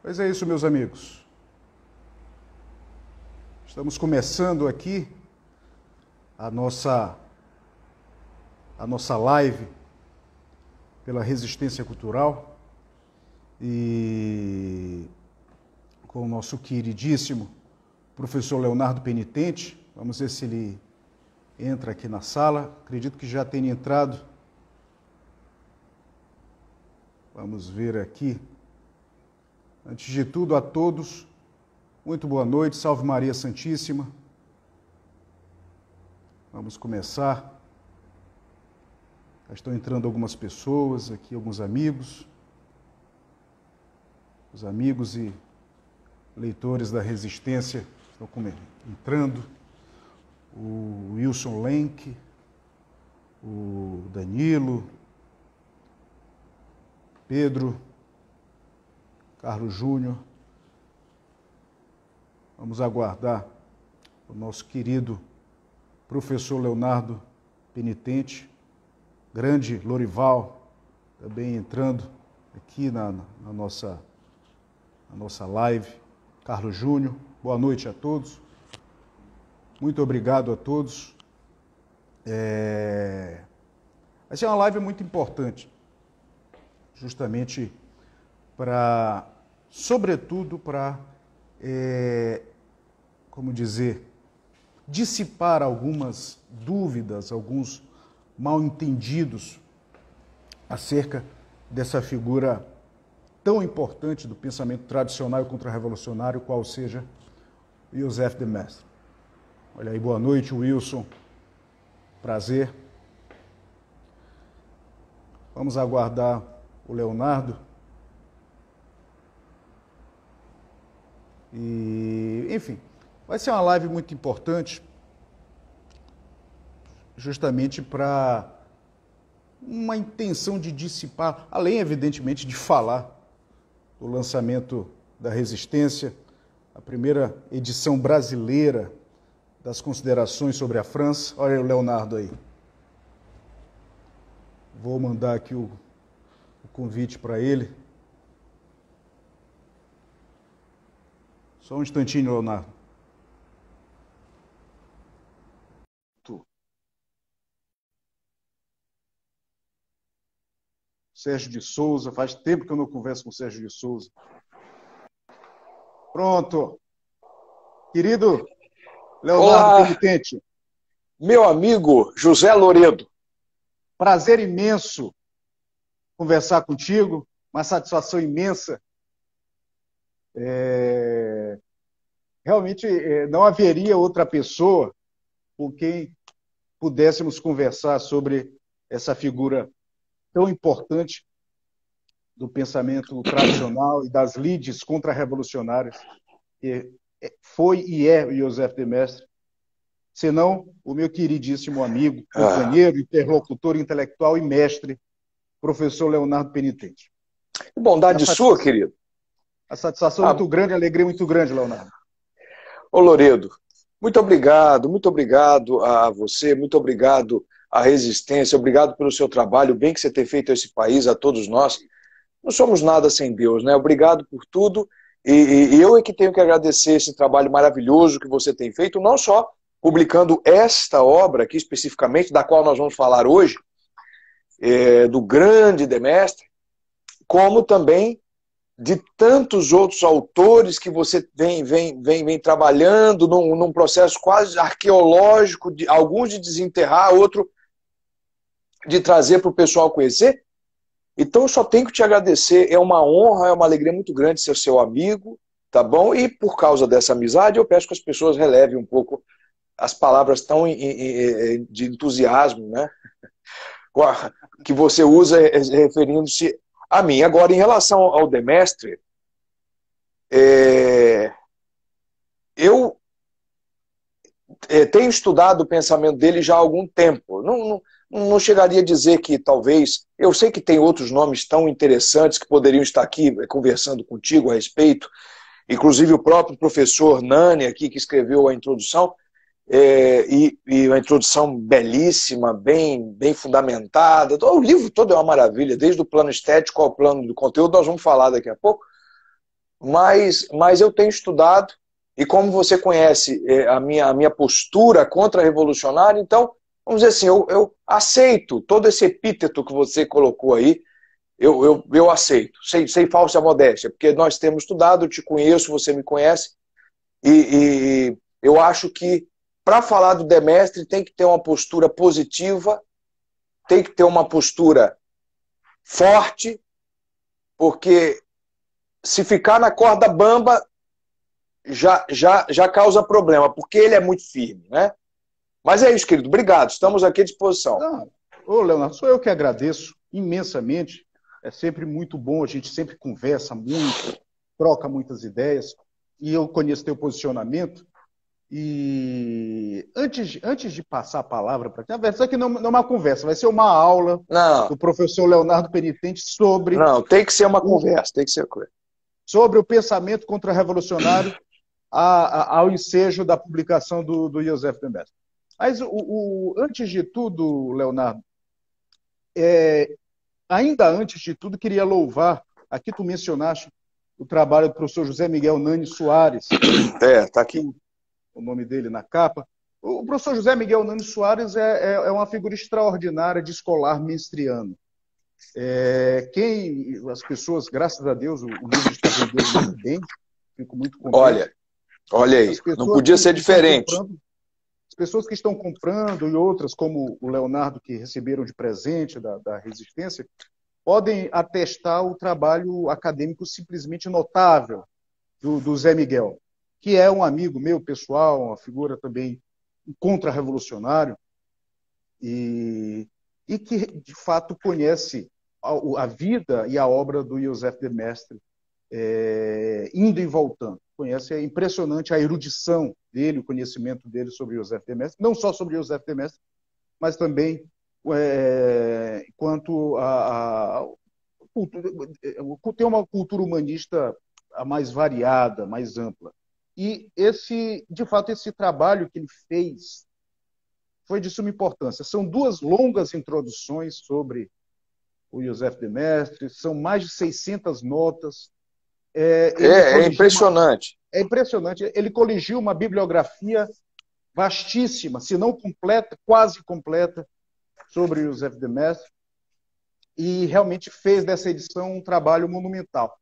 Pois é isso, meus amigos. Estamos começando aqui a nossa live pela Resistência Cultural e com o nosso queridíssimo professor Leonardo Penitente. Vamos ver se ele entra aqui na sala. Acredito que já tenha entrado. Vamos ver aqui. Antes de tudo, a todos, muito boa noite, salve Maria Santíssima. Vamos começar. Já estão entrando algumas pessoas aqui, alguns amigos. Os amigos e leitores da Resistência estão entrando. O Wilson Lenk, o Danilo, Pedro, Carlos Júnior. Vamos aguardar o nosso querido professor Leonardo Penitente, grande Lorival, também entrando aqui na nossa live. Carlos Júnior, boa noite a todos. Muito obrigado a todos. Vai ser uma live muito importante, justamente para, sobretudo, para, dissipar algumas dúvidas, alguns mal-entendidos acerca dessa figura tão importante do pensamento tradicional e contra-revolucionário, qual seja Joseph de Maistre. Olha aí, boa noite, Wilson. Prazer. Vamos aguardar o Leonardo. E, enfim, vai ser uma live muito importante, justamente para uma intenção de dissipar, além, evidentemente, de falar do lançamento da Resistência, a primeira edição brasileira das considerações sobre a França. Olha o Leonardo aí. Vou mandar aqui o convite para ele. Só um instantinho, Leonardo. Sérgio de Souza, faz tempo que eu não converso com o Sérgio de Souza. Pronto. Querido Leonardo Penitente. Meu amigo José Loredo. Prazer imenso conversar contigo, uma satisfação imensa. Realmente não haveria outra pessoa com quem pudéssemos conversar sobre essa figura tão importante do pensamento tradicional e das lides contra-revolucionárias, que foi e é o Joseph de Maistre, senão o meu queridíssimo amigo, companheiro, interlocutor intelectual e mestre, professor Leonardo Penitente. Bondade sua, querido. A satisfação é muito grande, a alegria é muito grande, Leonardo. Ô Loredo, muito obrigado a você, muito obrigado à Resistência, obrigado pelo seu trabalho, o bem que você tem feito a esse país, a todos nós. Não somos nada sem Deus, né? Obrigado por tudo, e eu é que tenho que agradecer esse trabalho maravilhoso que você tem feito, não só publicando esta obra aqui especificamente, da qual nós vamos falar hoje, do grande de Maistre, como também de tantos outros autores que você vem trabalhando num processo quase arqueológico, alguns de desenterrar, outro de trazer para o pessoal conhecer. Então eu só tenho que te agradecer, é uma honra, é uma alegria muito grande ser seu amigo, tá bom? E por causa dessa amizade eu peço que as pessoas relevem um pouco as palavras tão de entusiasmo, né? Que você usa referindo-se a mim. Agora, em relação ao de Maistre, eu tenho estudado o pensamento dele já há algum tempo. Não chegaria a dizer que talvez... Eu sei que tem outros nomes tão interessantes que poderiam estar aqui conversando contigo a respeito, inclusive o próprio professor Nani aqui, que escreveu a introdução, e uma introdução belíssima, bem fundamentada. O livro todo é uma maravilha, desde o plano estético ao plano do conteúdo, nós vamos falar daqui a pouco. mas eu tenho estudado, e como você conhece a minha postura contra-revolucionária, então, vamos dizer assim, eu aceito todo esse epíteto que você colocou aí, eu aceito, sem falsa modéstia, porque nós temos estudado, eu te conheço, você me conhece, e eu acho que para falar do Demestre tem que ter uma postura positiva, tem que ter uma postura forte, porque se ficar na corda bamba já causa problema, porque ele é muito firme, né? Mas é isso, querido. Obrigado. Estamos aqui à disposição. Não, ô, Leonardo, sou eu que agradeço imensamente. É sempre muito bom, a gente sempre conversa muito, troca muitas ideias, e eu conheço teu posicionamento. E antes de passar a palavra para ti, na verdade, isso aqui não é uma conversa, vai ser uma aula Não, do professor Leonardo Penitente não, tem que ser uma conversa, tem que ser coisa. sobre o pensamento contra-revolucionário ao ensejo da publicação do Joseph de Maistre. Mas, antes de tudo, Leonardo, ainda antes de tudo, queria louvar, aqui tu mencionaste o trabalho do professor José Miguel Nani Soares. Tá aqui. O nome dele na capa. O professor José Miguel Nani Soares é uma figura extraordinária de escolar mestriano. As pessoas, graças a Deus, o livro está vendendo muito bem, fico muito contente. Olha aí, não podia ser diferente. As pessoas que estão comprando e outras, como o Leonardo, que receberam de presente da Resistência, podem atestar o trabalho acadêmico simplesmente notável do Zé Miguel, que é um amigo meu pessoal, uma figura também contra-revolucionário, e que, de fato, conhece a vida e a obra do Joseph de Maistre, indo e voltando. Conhece, é impressionante a erudição dele, o conhecimento dele sobre Joseph de Maistre, não só sobre Joseph de Maistre, mas também quanto a ter uma cultura humanista mais variada, mais ampla. E, de fato, esse trabalho que ele fez foi de suma importância. São 2 longas introduções sobre o Joseph de Maistre, são mais de 600 notas. É impressionante. É impressionante. Ele coligiu uma bibliografia vastíssima, se não completa, quase completa, sobre o Joseph de Maistre, e realmente fez dessa edição um trabalho monumental.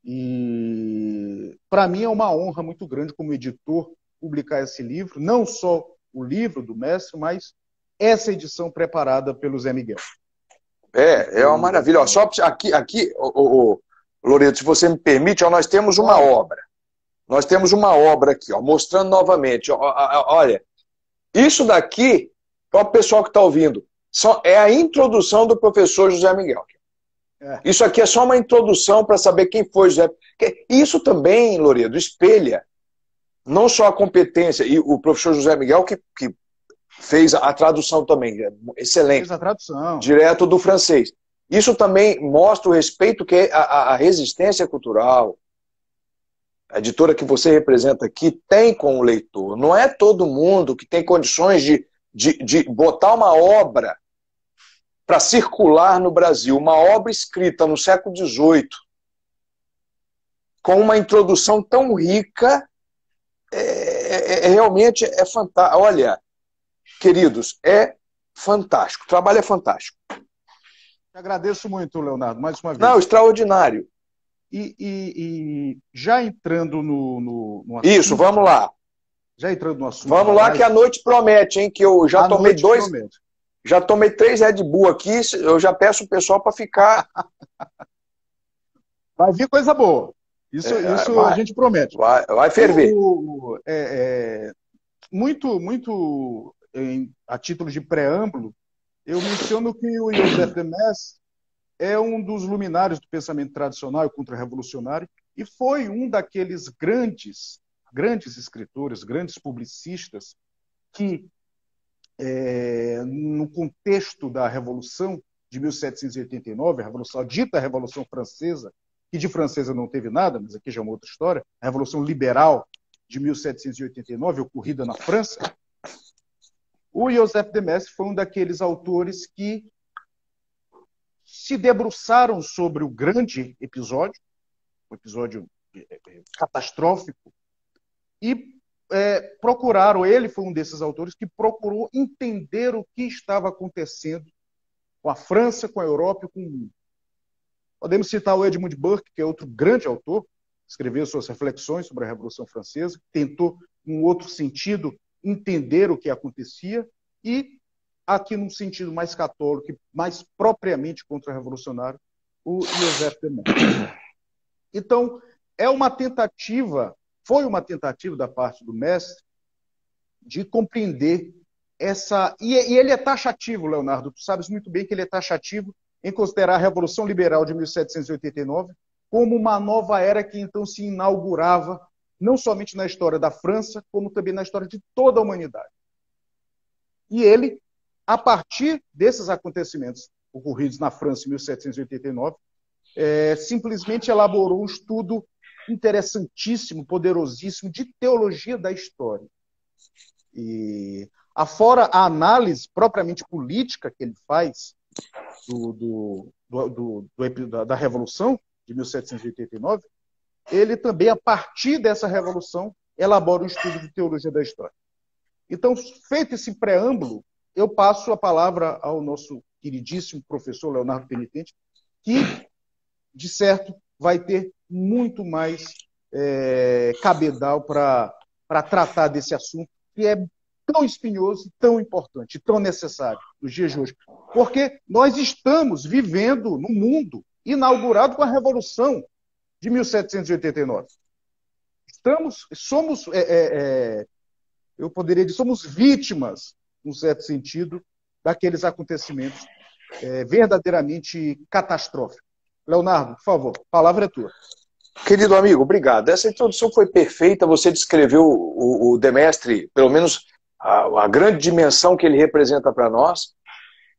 E para mim é uma honra muito grande como editor publicar esse livro, não só o livro do Mestre, mas essa edição preparada pelo Zé Miguel. É uma maravilha. Só aqui, Loreto, se você me permite, nós temos uma obra. Nós temos uma obra aqui, mostrando novamente. Olha, isso daqui, para o pessoal que está ouvindo, é a introdução do professor José Miguel. Isso aqui é só uma introdução para saber quem foi José. Isso também, Loredo, espelha não só a competência, e o professor José Miguel que fez a tradução também, excelente. Fez a tradução. Direto do francês. Isso também mostra o respeito que a resistência cultural, a editora que você representa aqui, tem com o leitor. Não é todo mundo que tem condições de botar uma obra para circular no Brasil, uma obra escrita no século XVIII, com uma introdução tão rica, realmente é fantástico. Olha, queridos, é fantástico. O trabalho é fantástico. Agradeço muito, Leonardo, mais uma vez. Não, extraordinário. E já entrando no assunto... Isso, vamos lá. Já entrando no assunto... Vamos lá, que a noite promete, hein? Que eu já tomei 2... Já tomei 3 Red Bull aqui, eu já peço o pessoal para ficar... Vai vir coisa boa. Isso a gente promete. Vai ferver. Muito a título de preâmbulo, eu menciono que o Joseph de Maistre é um dos luminares do pensamento tradicional e contra-revolucionário e foi um daqueles grandes escritores, grandes publicistas que, no contexto da Revolução de 1789, a dita Revolução Francesa, que de francesa não teve nada, mas aqui já é uma outra história, a Revolução Liberal de 1789, ocorrida na França, o Joseph de Maistre foi um daqueles autores que se debruçaram sobre o grande episódio um episódio catastrófico, e procuraram, ele foi um desses autores que procurou entender o que estava acontecendo com a França, com a Europa e com o mundo. Podemos citar o Edmund Burke, que é outro grande autor, escreveu suas reflexões sobre a Revolução Francesa, tentou, em outro sentido, entender o que acontecia, e, aqui num sentido mais católico, mais propriamente contra-revolucionário, o Joseph de Maistre. Então, foi uma tentativa da parte do mestre de compreender essa... E ele é taxativo, Leonardo, tu sabes muito bem que ele é taxativo em considerar a Revolução Liberal de 1789 como uma nova era que então se inaugurava, não somente na história da França, como também na história de toda a humanidade. E ele, a partir desses acontecimentos ocorridos na França em 1789, simplesmente elaborou um estudo interessantíssimo, poderosíssimo, de teologia da história. E, afora a análise propriamente política que ele faz da Revolução de 1789, ele também, a partir dessa Revolução, elabora um estudo de teologia da história. Então, feito esse preâmbulo, eu passo a palavra ao nosso queridíssimo professor Leonardo Penitente, que, de certo, vai ter muito mais cabedal para tratar desse assunto, que é tão espinhoso, tão importante, tão necessário nos dias de hoje. Porque nós estamos vivendo num mundo inaugurado com a Revolução de 1789. Eu poderia dizer, somos vítimas, num certo sentido, daqueles acontecimentos verdadeiramente catastróficos. Leonardo, por favor, a palavra é tua. Querido amigo, obrigado. Essa introdução foi perfeita, você descreveu o de Maistre, pelo menos a grande dimensão que ele representa para nós.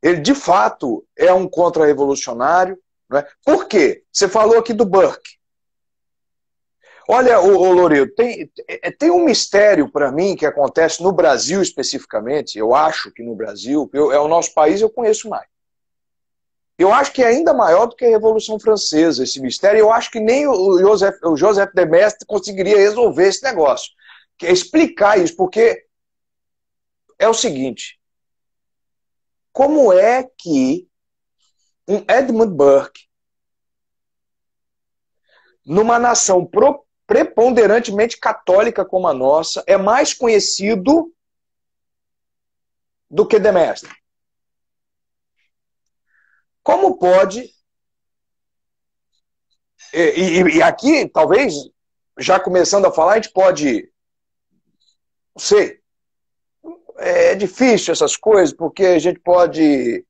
Ele, de fato, é um contra-revolucionário. Não é? Por quê? Você falou aqui do Burke. Olha, Loredo, tem um mistério para mim que acontece no Brasil especificamente. Eu acho que no Brasil, é o nosso país, eu conheço mais. Eu acho que é ainda maior do que a Revolução Francesa, esse mistério. Eu acho que nem o Joseph de Maistre conseguiria resolver esse negócio. Que é explicar isso, porque é o seguinte. Como é que um Edmund Burke, numa nação preponderantemente católica como a nossa, é mais conhecido do que de Maistre? Como pode... E aqui, talvez, já começando a falar, a gente pode... Não sei. É difícil essas coisas, porque a gente pode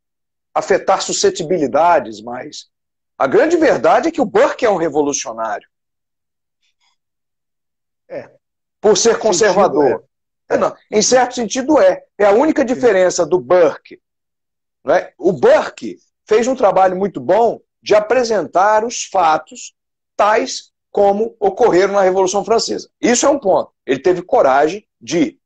afetar suscetibilidades, mas a grande verdade é que o Burke é um revolucionário. Por ser conservador. Não, em certo sentido é. É a única diferença do Burke. Não é? O Burke fez um trabalho muito bom de apresentar os fatos tais como ocorreram na Revolução Francesa. Isso é um ponto. Ele teve coragem de.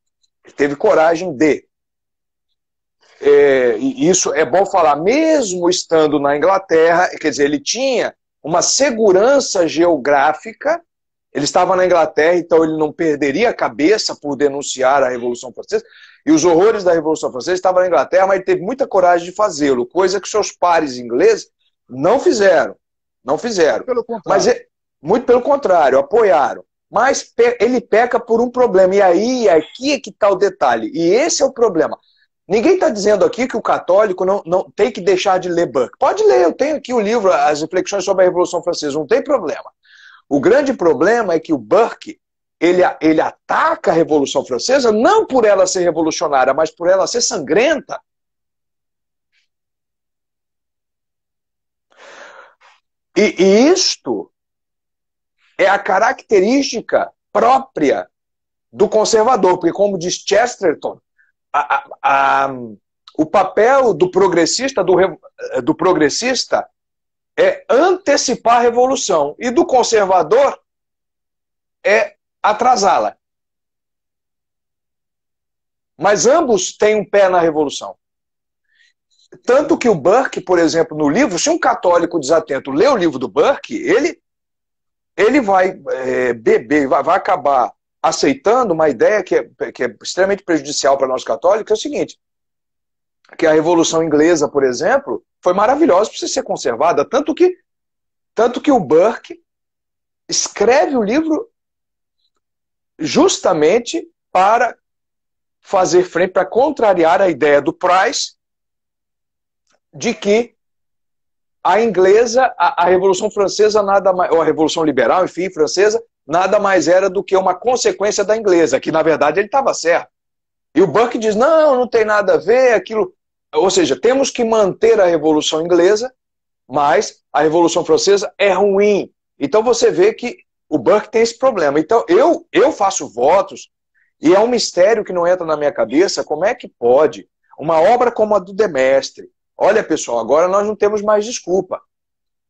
E isso é bom falar, mesmo estando na Inglaterra, quer dizer, ele tinha uma segurança geográfica, ele estava na Inglaterra, então ele não perderia a cabeça por denunciar a Revolução Francesa, e os horrores da Revolução Francesa estavam na Inglaterra, mas ele teve muita coragem de fazê-lo, coisa que seus pares ingleses não fizeram. Não fizeram. Muito pelo contrário, apoiaram. Mas ele peca por um problema, e aqui é que está o detalhe, e esse é o problema. Ninguém está dizendo aqui que o católico não tem que deixar de ler Burke. Pode ler, eu tenho aqui o livro, As Reflexões sobre a Revolução Francesa, não tem problema. O grande problema é que o Burke, ele ataca a Revolução Francesa não por ela ser revolucionária, mas por ela ser sangrenta. E isto é a característica própria do conservador, porque como diz Chesterton, o papel do progressista, do progressista é antecipar a revolução, e do conservador é atrasá-la. Mas ambos têm um pé na revolução. Tanto que o Burke, por exemplo, no livro, se um católico desatento lê o livro do Burke, ele ele vai beber, vai acabar aceitando uma ideia que é extremamente prejudicial para nós católicos, é o seguinte, que a Revolução Inglesa, por exemplo, foi maravilhosa, precisa ser conservada, tanto que o Burke escreve o livro justamente para fazer frente, para contrariar a ideia do Price de que a inglesa, a Revolução Francesa, nada mais, ou a Revolução Liberal, enfim, francesa, nada mais era do que uma consequência da inglesa, que na verdade ele estava certo. E o Burke diz, não tem nada a ver, aquilo... Ou seja, temos que manter a Revolução Inglesa, mas a Revolução Francesa é ruim. Então você vê que o Burke tem esse problema. Então eu faço votos, e é um mistério que não entra na minha cabeça, como é que pode uma obra como a do Demestre? Olha, pessoal, agora nós não temos mais desculpa.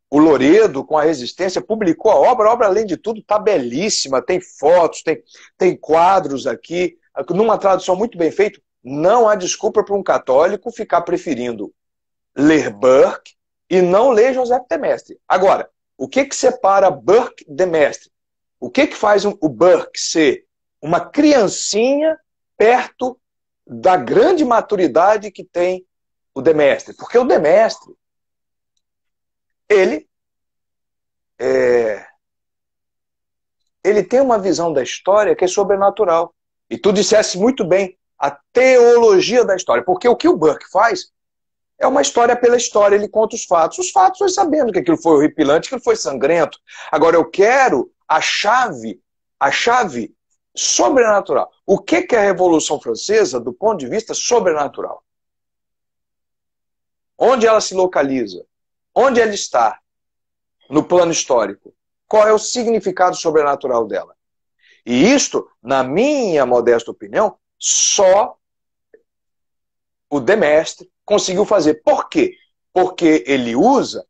O Loredo, com a Resistência, publicou a obra, além de tudo, está belíssima, tem fotos, tem quadros aqui, numa tradução muito bem feita. Não há desculpa para um católico ficar preferindo ler Burke e não ler Joseph de Maistre. Agora, o que separa Burke de Maistre? O que faz o Burke ser uma criancinha perto da grande maturidade que tem o de Maistre? Porque o de Maistre, ele tem uma visão da história que é sobrenatural. E tu disseste muito bem, a teologia da história. Porque o que o Burke faz é uma história pela história, ele conta os fatos. Os fatos foi sabendo que aquilo foi horripilante, que aquilo foi sangrento. Agora eu quero a chave sobrenatural. O que é a Revolução Francesa do ponto de vista sobrenatural? Onde ela se localiza? Onde ela está no plano histórico? Qual é o significado sobrenatural dela? E isto, na minha modesta opinião, só o de Maistre conseguiu fazer. Por quê? Porque ele usa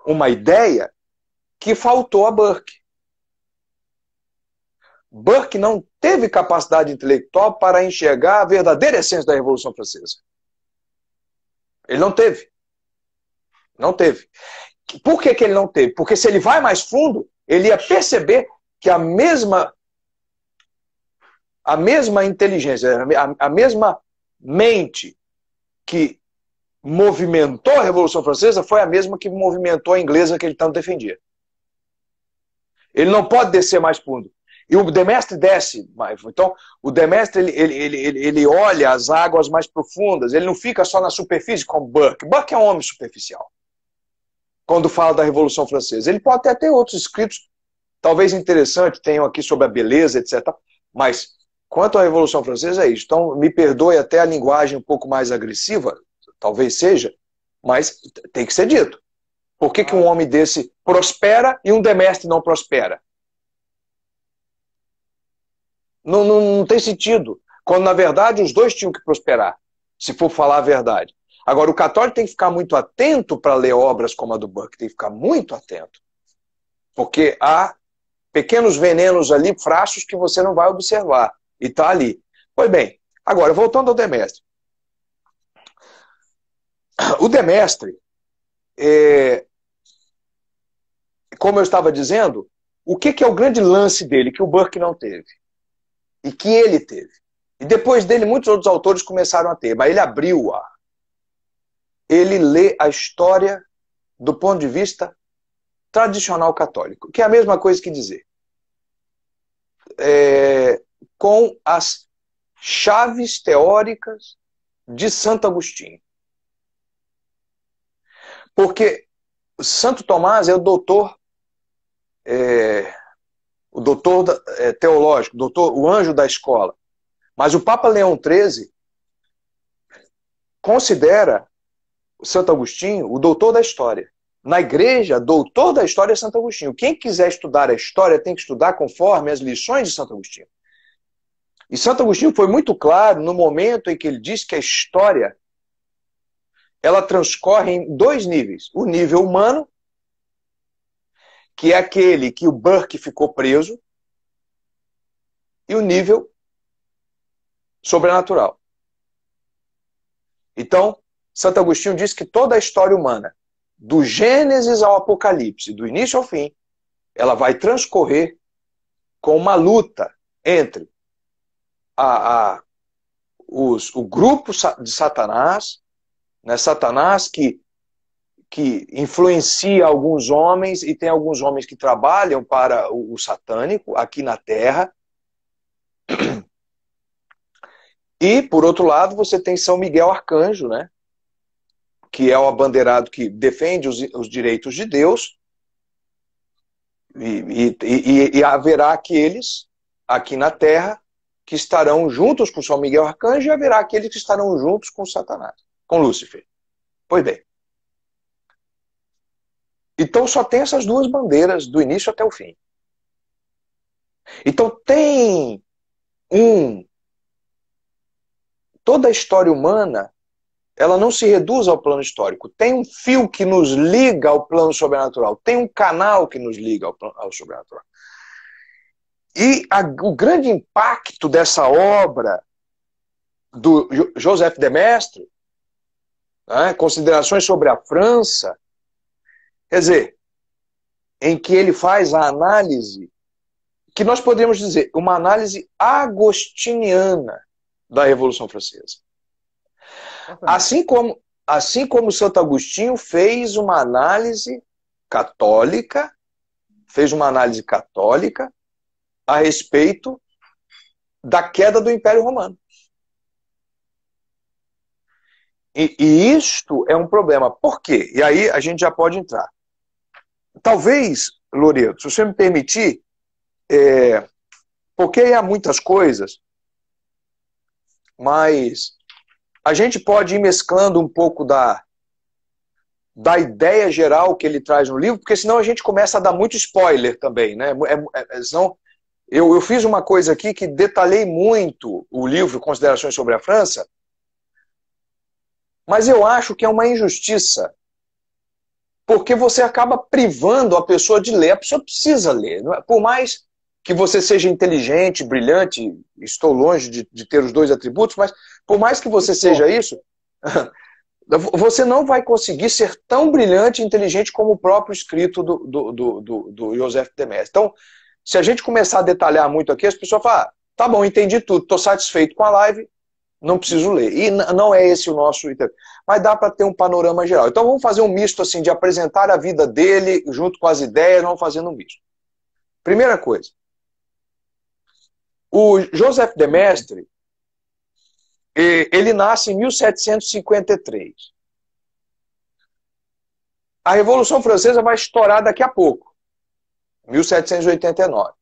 uma ideia que faltou a Burke. Burke não teve capacidade intelectual para enxergar a verdadeira essência da Revolução Francesa. Ele não teve. Não teve. Por que ele não teve? Porque se ele vai mais fundo, ele ia perceber que a mesma inteligência, a mesma mente que movimentou a Revolução Francesa foi a mesma que movimentou a inglesa que ele tanto defendia. Ele não pode descer mais fundo. E o de Maistre desce mais. Então, o de Maistre, ele olha as águas mais profundas, ele não fica só na superfície como Burke. Burke é um homem superficial. Quando fala da Revolução Francesa. Ele pode até ter outros escritos, talvez interessantes, tenham aqui sobre a beleza, etc. Mas, quanto à Revolução Francesa, é isso. Então, me perdoe até a linguagem um pouco mais agressiva, talvez seja, mas tem que ser dito. Por que um homem desse prospera e um de Maistre não prospera? Não tem sentido. Quando, na verdade, os dois tinham que prosperar, se for falar a verdade. Agora, o católico tem que ficar muito atento para ler obras como a do Burke, tem que ficar muito atento. Porque há pequenos venenos ali, frascos, que você não vai observar. E está ali. Pois bem, agora, voltando ao de Maistre. O de Maistre, como eu estava dizendo, o que é o grande lance dele, que o Burke não teve? E que ele teve. E depois dele, muitos outros autores começaram a ter, mas ele abriu-a. Ele lê a história do ponto de vista tradicional católico, que é a mesma coisa que dizer. Com as chaves teóricas de Santo Agostinho. Porque Santo Tomás é o doutor teológico, o anjo da escola. Mas o Papa Leão XIII considera o Santo Agostinho o doutor da história. Na igreja, doutor da história é Santo Agostinho. Quem quiser estudar a história tem que estudar conforme as lições de Santo Agostinho. E Santo Agostinho foi muito claro no momento em que ele diz que a história ela transcorre em dois níveis. O nível humano, que é aquele que o Burke ficou preso, e o nível sobrenatural. Então, Santo Agostinho diz que toda a história humana, do Gênesis ao Apocalipse, do início ao fim, ela vai transcorrer com uma luta entre o grupo de Satanás, né? Satanás que influencia alguns homens, e tem alguns homens que trabalham para o satânico aqui na Terra. E, por outro lado, você tem São Miguel Arcanjo, né? Que é o abandeirado que defende os direitos de Deus. E haverá aqueles aqui na Terra que estarão juntos com São Miguel Arcanjo, e haverá aqueles que estarão juntos com Satanás, com Lúcifer. Pois bem. Então só tem essas duas bandeiras do início até o fim. Então tem toda a história humana, ela não se reduz ao plano histórico. Tem um fio que nos liga ao plano sobrenatural. Tem um canal que nos liga ao sobrenatural. E o grande impacto dessa obra do Joseph de Maistre, né, Considerações sobre a França, quer dizer, em que ele faz a análise, que nós poderíamos dizer, uma análise agostiniana da Revolução Francesa. Assim como Santo Agostinho fez uma análise católica, a respeito da queda do Império Romano. E isto é um problema. Por quê? E aí a gente já pode entrar. Talvez, Loreto, se você me permitir, porque há muitas coisas, mas a gente pode ir mesclando um pouco da ideia geral que ele traz no livro, porque senão a gente começa a dar muito spoiler também, né? Senão, eu fiz uma coisa aqui que detalhei muito o livro Considerações sobre a França, mas eu acho que é uma injustiça, porque você acaba privando a pessoa de ler. A pessoa precisa ler. Não é? Por mais que você seja inteligente, brilhante, estou longe de ter os dois atributos, mas por mais que você seja isso, você não vai conseguir ser tão brilhante e inteligente como o próprio escrito do Joseph de Maistre. Então, se a gente começar a detalhar muito aqui, as pessoas falam, tá bom, entendi tudo, estou satisfeito com a live, não preciso ler. E não é esse o nosso... Mas dá para ter um panorama geral. Então vamos fazer um misto assim, de apresentar a vida dele junto com as ideias, vamos fazendo um misto. Primeira coisa. O Joseph de Maistre, ele nasce em 1753. A Revolução Francesa vai estourar daqui a pouco. 1789.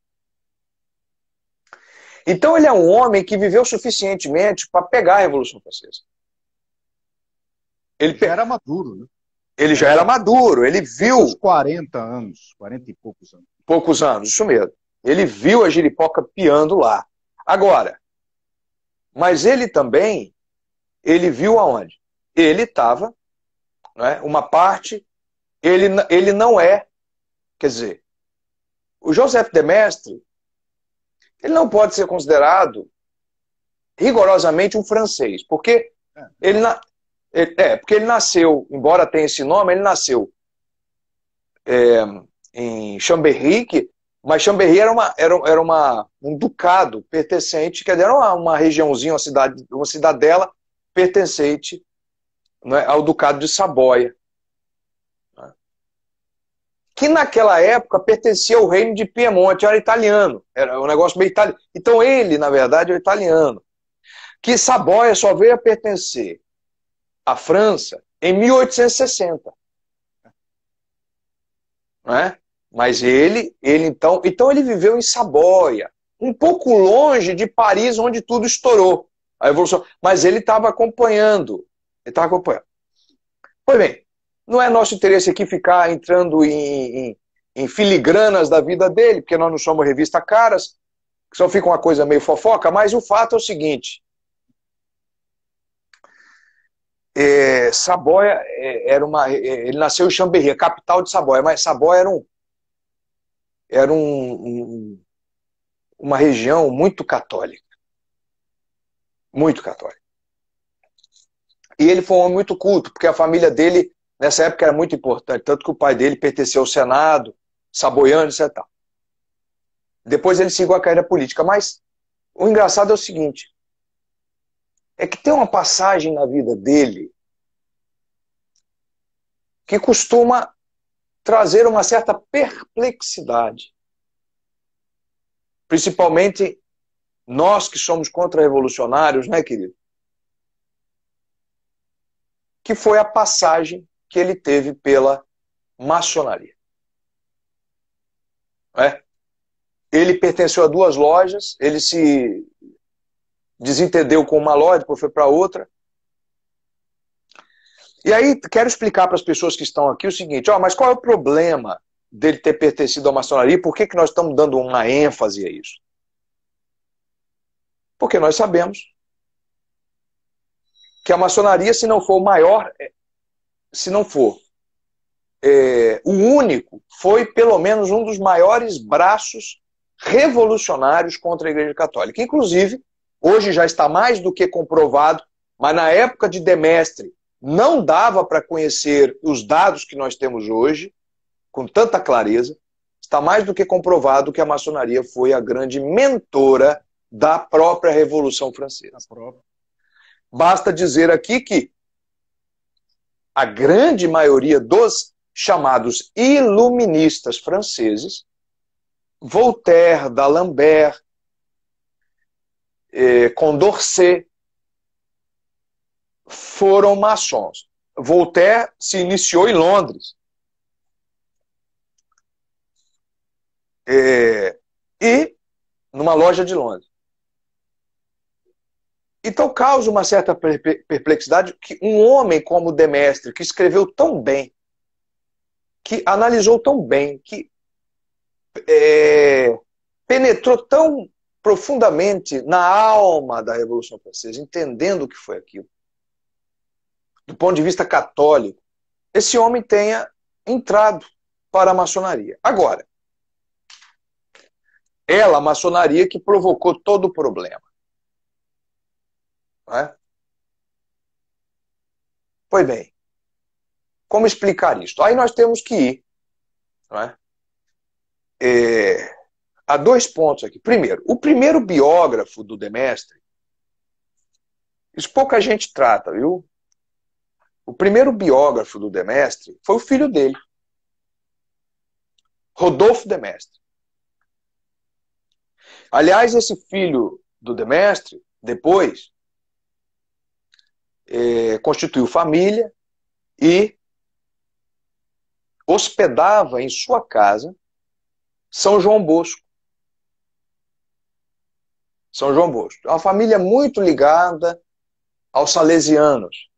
Então ele é um homem que viveu suficientemente para pegar a Revolução Francesa. Ele já era maduro, né? Ele já era maduro, ele viu... Uns 40 anos, 40 e poucos anos. Poucos anos, isso mesmo. Ele viu a giripoca piando lá. Agora, mas ele também, ele viu aonde? Ele estava, né, uma parte, ele não é, quer dizer, o Joseph de Maistre, ele não pode ser considerado rigorosamente um francês, porque porque ele nasceu, embora tenha esse nome, ele nasceu em Chambéry, mas Chambéry era um ducado pertencente, quer dizer, era uma regiãozinha, uma cidadela pertencente, né, ao ducado de Saboia, né, que naquela época pertencia ao reino de Piemonte, era italiano, era um negócio meio italiano. Então ele, na verdade, é italiano. Que Saboia só veio a pertencer à França em 1860. Né? Mas ele então ele viveu em Saboia, um pouco longe de Paris, onde tudo estourou, a Revolução. Mas ele estava acompanhando. Pois bem, não é nosso interesse aqui ficar entrando em filigranas da vida dele, porque nós não somos revista Caras, que só fica uma coisa meio fofoca, mas o fato é o seguinte. Saboia ele nasceu em Chambéry, a capital de Saboia, mas Saboia era uma região muito católica. Muito católica. E ele foi um homem muito culto, porque a família dele, nessa época, era muito importante, tanto que o pai dele pertenceu ao Senado. saboiando, etc. Depois ele seguiu a carreira política. Mas o engraçado é o seguinte, é que tem uma passagem na vida dele que costuma trazer uma certa perplexidade. Principalmente nós que somos contra-revolucionários, né, querido? Que foi a passagem que ele teve pela maçonaria. É? Ele pertenceu a 2 lojas, ele se desentendeu com uma loja, depois foi para outra. E aí, quero explicar para as pessoas que estão aqui o seguinte, mas qual é o problema dele ter pertencido à maçonaria? Por que nós estamos dando uma ênfase a isso? Porque nós sabemos que a maçonaria, se não for o maior, se não for o único, foi pelo menos um dos maiores braços revolucionários contra a Igreja Católica. Inclusive, hoje já está mais do que comprovado, mas na época de Demestre não dava para conhecer os dados que nós temos hoje, com tanta clareza. Está mais do que comprovado que a maçonaria foi a grande mentora da própria Revolução Francesa. Basta dizer aqui que a grande maioria dos chamados iluministas franceses, Voltaire, D'Alembert, Condorcet, foram maçons. Voltaire se iniciou em Londres. E numa loja de Londres. Então causa uma certa perplexidade que um homem como Demestre, que escreveu tão bem, que analisou tão bem, que penetrou tão profundamente na alma da Revolução Francesa, entendendo o que foi aquilo, do ponto de vista católico, esse homem tenha entrado para a maçonaria. Agora, a maçonaria que provocou todo o problema. Não é? Pois bem, como explicar isso? Aí nós temos que ir, não é? Há 2 pontos aqui. Primeiro, o primeiro biógrafo do Demestre, isso pouca gente trata, viu? O primeiro biógrafo do Demestre foi o filho dele, Rodolfo Demestre. Aliás, esse filho do Demestre, depois, constituiu família e hospedava em sua casa São João Bosco. São João Bosco. É uma família muito ligada aos salesianos.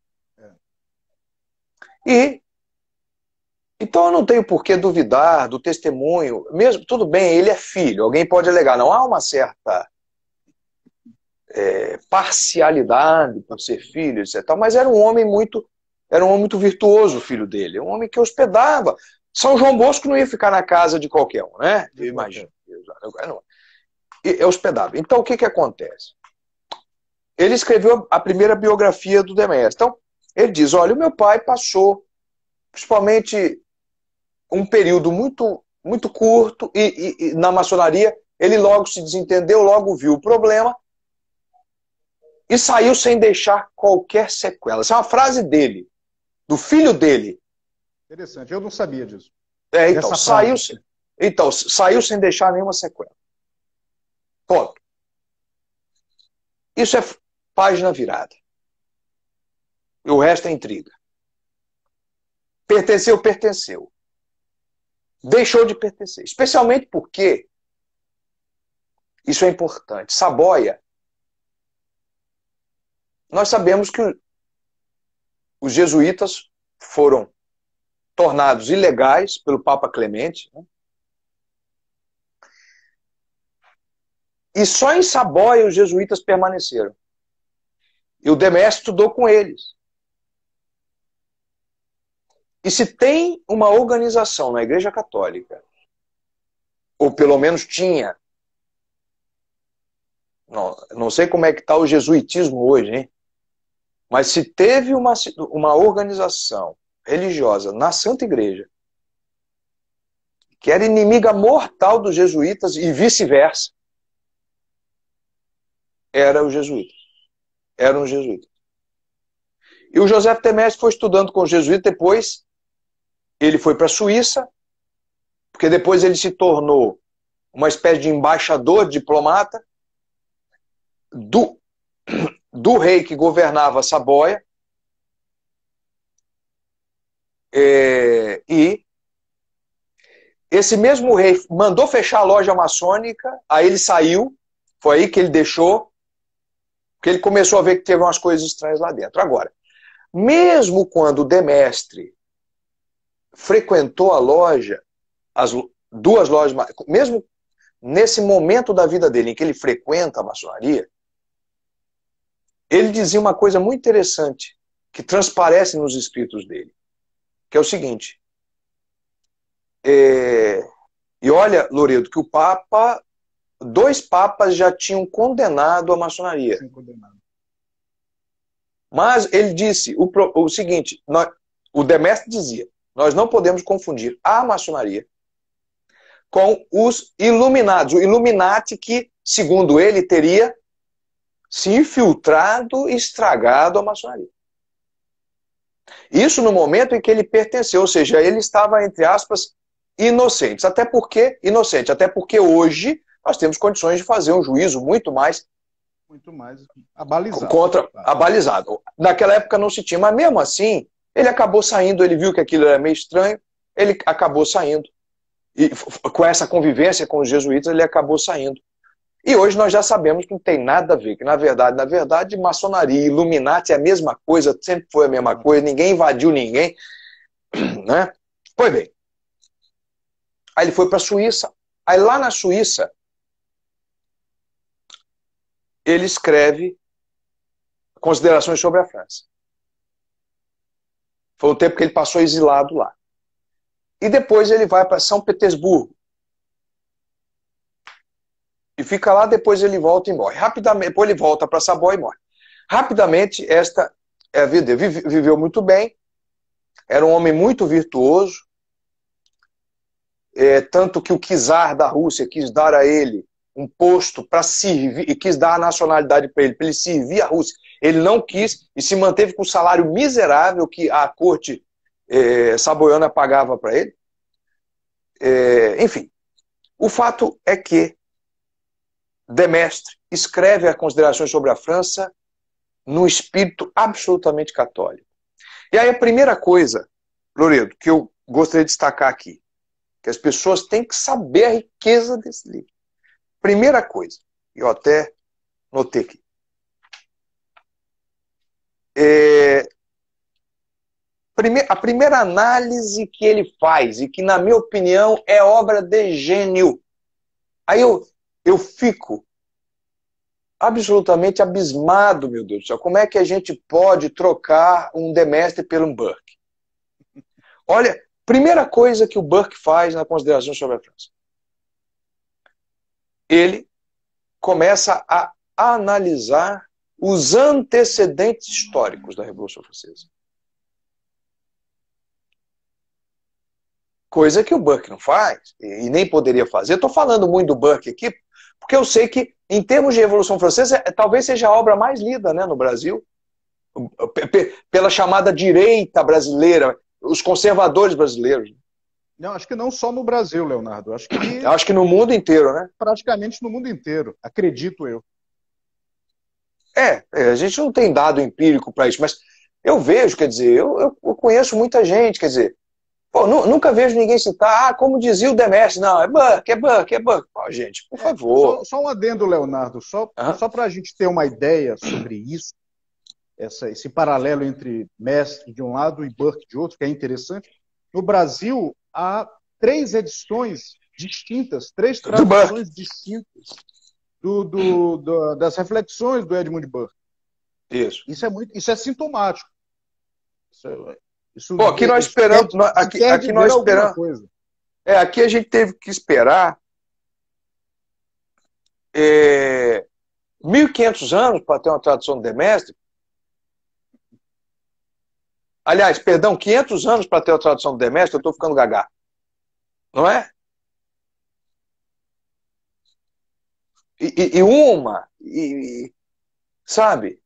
Então eu não tenho por que duvidar do testemunho. Mesmo, tudo bem, ele é filho. Alguém pode alegar. Não há uma certa parcialidade por ser filho, etc. Mas era um homem muito virtuoso, o filho dele. Um homem que hospedava. São João Bosco não ia ficar na casa de qualquer um, né? Eu imagino. E hospedava. Então o que acontece? Ele escreveu a primeira biografia do Demestre. Então, ele diz, olha, o meu pai passou, principalmente, um período muito, muito curto e na maçonaria, ele logo se desentendeu, logo viu o problema e saiu sem deixar qualquer sequela. Essa é uma frase dele, do filho dele. Interessante, eu não sabia disso. Então, saiu sem deixar nenhuma sequela. Ponto. Isso é página virada. E o resto é intriga. Pertenceu, pertenceu. Deixou de pertencer. Especialmente porque, isso é importante, Saboia, nós sabemos que os jesuítas foram tornados ilegais pelo Papa Clemente, né? E só em Saboia os jesuítas permaneceram. E o Demestre estudou com eles. E se tem uma organização na Igreja Católica, ou pelo menos tinha, não sei como é que está o jesuitismo hoje, hein? Mas se teve uma organização religiosa na Santa Igreja que era inimiga mortal dos jesuítas e vice-versa, era o jesuíta. Era um jesuíta. E o José de Mestre foi estudando com os jesuítas, depois ele foi para a Suíça, porque depois ele se tornou uma espécie de embaixador, diplomata, do rei que governava Saboia, e esse mesmo rei mandou fechar a loja maçônica, aí ele saiu, foi aí que ele deixou, porque ele começou a ver que teve umas coisas estranhas lá dentro. Agora, mesmo quando o de Mestre frequentou a loja, as duas lojas, mesmo nesse momento da vida dele em que ele frequenta a maçonaria, ele dizia uma coisa muito interessante, que transparece nos escritos dele, que é o seguinte, e olha, Loredo, que dois papas já tinham condenado a maçonaria. Sim, condenado. Mas ele disse o seguinte, o de Mestre dizia, nós não podemos confundir a maçonaria com os iluminados. O Illuminati que, segundo ele, teria se infiltrado e estragado a maçonaria. Isso no momento em que ele pertenceu, ou seja, ele estava, entre aspas, inocente. Até porque hoje nós temos condições de fazer um juízo muito mais abalizado. Abalizado. Naquela época não se tinha, mas mesmo assim, ele acabou saindo, ele viu que aquilo era meio estranho, ele acabou saindo. E com essa convivência com os jesuítas, ele acabou saindo. E hoje nós já sabemos que não tem nada a ver, que na verdade, maçonaria e Illuminati é a mesma coisa, sempre foi a mesma coisa, ninguém invadiu ninguém, né? Pois bem, aí ele foi para a Suíça. Aí lá na Suíça, ele escreve considerações sobre a França. Foi um tempo que ele passou exilado lá. E depois ele vai para São Petersburgo. E fica lá, depois ele volta e morre. Rapidamente, depois ele volta para Saboia e morre. Rapidamente, esta é a vida dele. Viveu muito bem, era um homem muito virtuoso, tanto que o czar da Rússia quis dar a ele um posto para servir, e quis dar a nacionalidade para ele servir a Rússia. Ele não quis e se manteve com o salário miserável que a corte saboiana pagava para ele. Enfim, o fato é que de Mestre escreve as considerações sobre a França num espírito absolutamente católico. E aí a primeira coisa, Loredo, que eu gostaria de destacar aqui, que as pessoas têm que saber a riqueza desse livro. Primeira coisa, eu até notei aqui. A primeira análise que ele faz, e que na minha opinião é obra de gênio. Aí eu fico absolutamente abismado, meu Deus do céu. Como é que a gente pode trocar um de Mestre por um Burke? Olha, primeira coisa que o Burke faz na consideração sobre a França. Ele começa a analisar os antecedentes históricos da Revolução Francesa. Coisa que o Burke não faz, e nem poderia fazer. Estou falando muito do Burke aqui, porque eu sei que, em termos de Revolução Francesa, talvez seja a obra mais lida, né, no Brasil, pela chamada direita brasileira, os conservadores brasileiros. Não, acho que não só no Brasil, Leonardo. Acho que no mundo inteiro, né? Praticamente no mundo inteiro, acredito eu. A gente não tem dado empírico para isso, mas eu vejo, quer dizer, eu conheço muita gente, quer dizer, pô, nunca vejo ninguém citar, como dizia o de Mestre, não, é Burke. Pô, gente, por favor. Só um adendo, Leonardo, só para a gente ter uma ideia sobre isso, esse paralelo entre Mestre de um lado e Burke de outro, que é interessante. No Brasil, há 3 edições distintas, 3 traduções distintas das reflexões do Edmund Burke. Isso. Isso é sintomático. Pô, aqui nós esperamos. Aqui nós esperamos. Aqui a gente teve que esperar 1.500 anos para ter uma tradução do de Mestre. Aliás, perdão, 500 anos para ter a tradução do de Mestre, eu estou ficando gaga. Não é? sabe?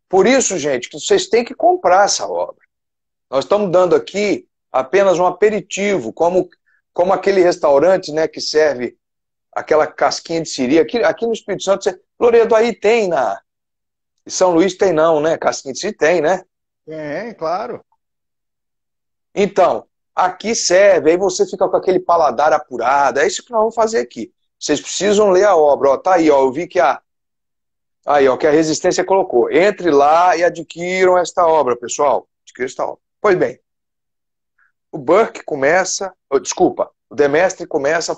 Por isso, gente, que vocês têm que comprar essa obra. Nós estamos dando aqui apenas um aperitivo, como aquele restaurante, né, que serve aquela casquinha de siri. Aqui no Espírito Santo, Loredo, aí tem em São Luís tem não, né? Casquinha de siri tem, né? É, claro. Então, aqui serve, aí você fica com aquele paladar apurado. É isso que nós vamos fazer aqui. Vocês precisam ler a obra. Ó, tá aí, ó, eu vi que aí, ó, que a Resistência colocou. Entre lá e adquiram esta obra, pessoal. Adquiram esta obra. Pois bem, o Burke começa, o Demestre começa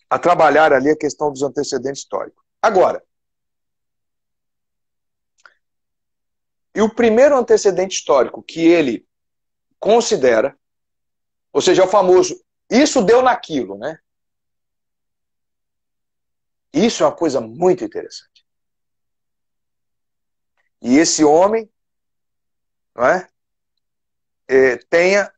a trabalhar ali a questão dos antecedentes históricos. Agora, e o primeiro antecedente histórico que ele considera, ou seja, o famoso, isso deu naquilo, né? Isso é uma coisa muito interessante. E esse homem, não é? Tenha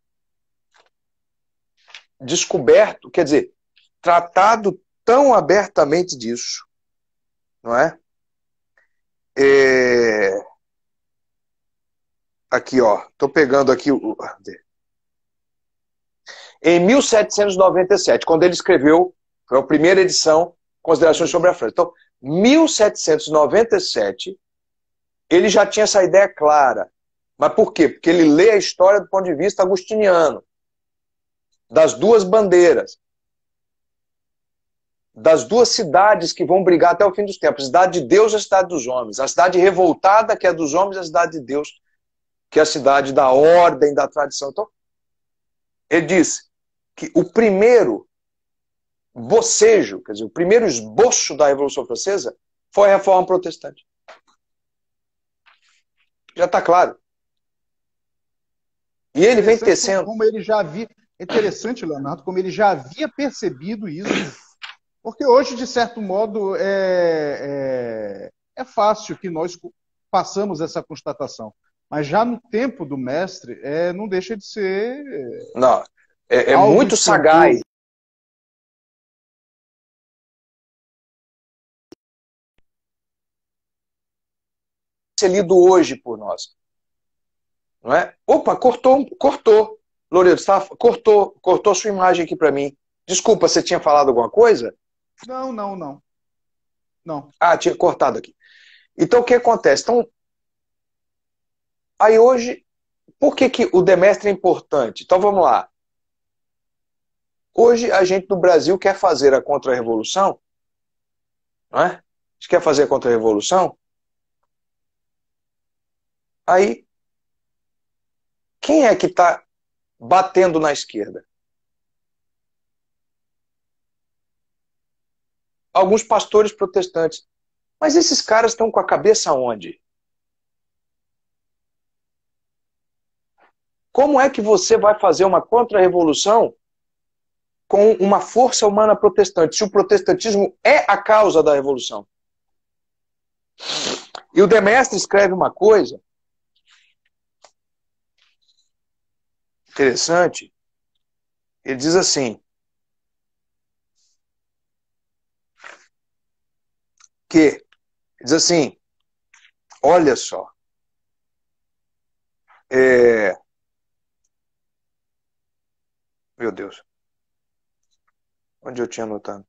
descoberto, quer dizer, tratado tão abertamente disso, não é? Aqui, ó, estou pegando aqui em 1797, quando ele escreveu, foi a primeira edição, Considerações sobre a França. Então, 1797, ele já tinha essa ideia clara. Mas por quê? Porque ele lê a história do ponto de vista agustiniano, das duas bandeiras, das duas cidades que vão brigar até o fim dos tempos, a cidade de Deus e a cidade dos homens, a cidade revoltada, que é dos homens, e a cidade de Deus, que é a cidade da ordem, da tradição. Então, ele diz que o primeiro bocejo, quer dizer, o primeiro esboço da Revolução Francesa foi a Reforma Protestante. Já está claro. E ele vem tecendo. Como ele já havia. É interessante, Leonardo, como ele já havia percebido isso, porque hoje, de certo modo, é fácil que nós façamos essa constatação. Mas já no tempo do mestre, não deixa de ser. Não, é muito sagaz. Ser lido hoje por nós. Não é? Opa, cortou. Loredo, cortou a sua imagem aqui para mim. Desculpa, você tinha falado alguma coisa? Não. Ah, tinha cortado aqui. Então, o que acontece? Então, aí hoje, por que o Demestre é importante? Então, vamos lá. Hoje, a gente do Brasil quer fazer a contra-revolução, não é? A gente quer fazer a contra-revolução. Aí, quem é que está batendo na esquerda? Alguns pastores protestantes. Mas esses caras estão com a cabeça onde? Como é que você vai fazer uma contra-revolução com uma força humana protestante, se o protestantismo é a causa da revolução? E o Demestre escreve uma coisa interessante. Ele diz assim, olha só, meu Deus, onde eu tinha anotado?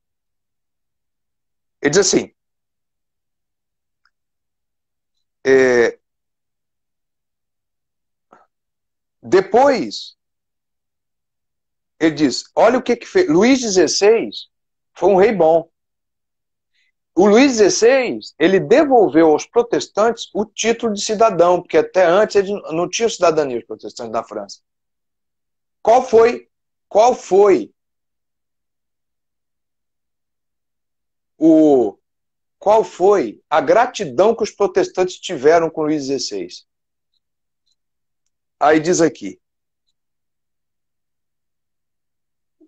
Ele diz assim, depois, ele diz, olha o que fez, Luís XVI foi um rei bom. O Luís XVI, ele devolveu aos protestantes o título de cidadão, porque até antes eles não tinham cidadania, os protestantes da França. Qual foi a gratidão que os protestantes tiveram com Luís XVI? Aí diz aqui,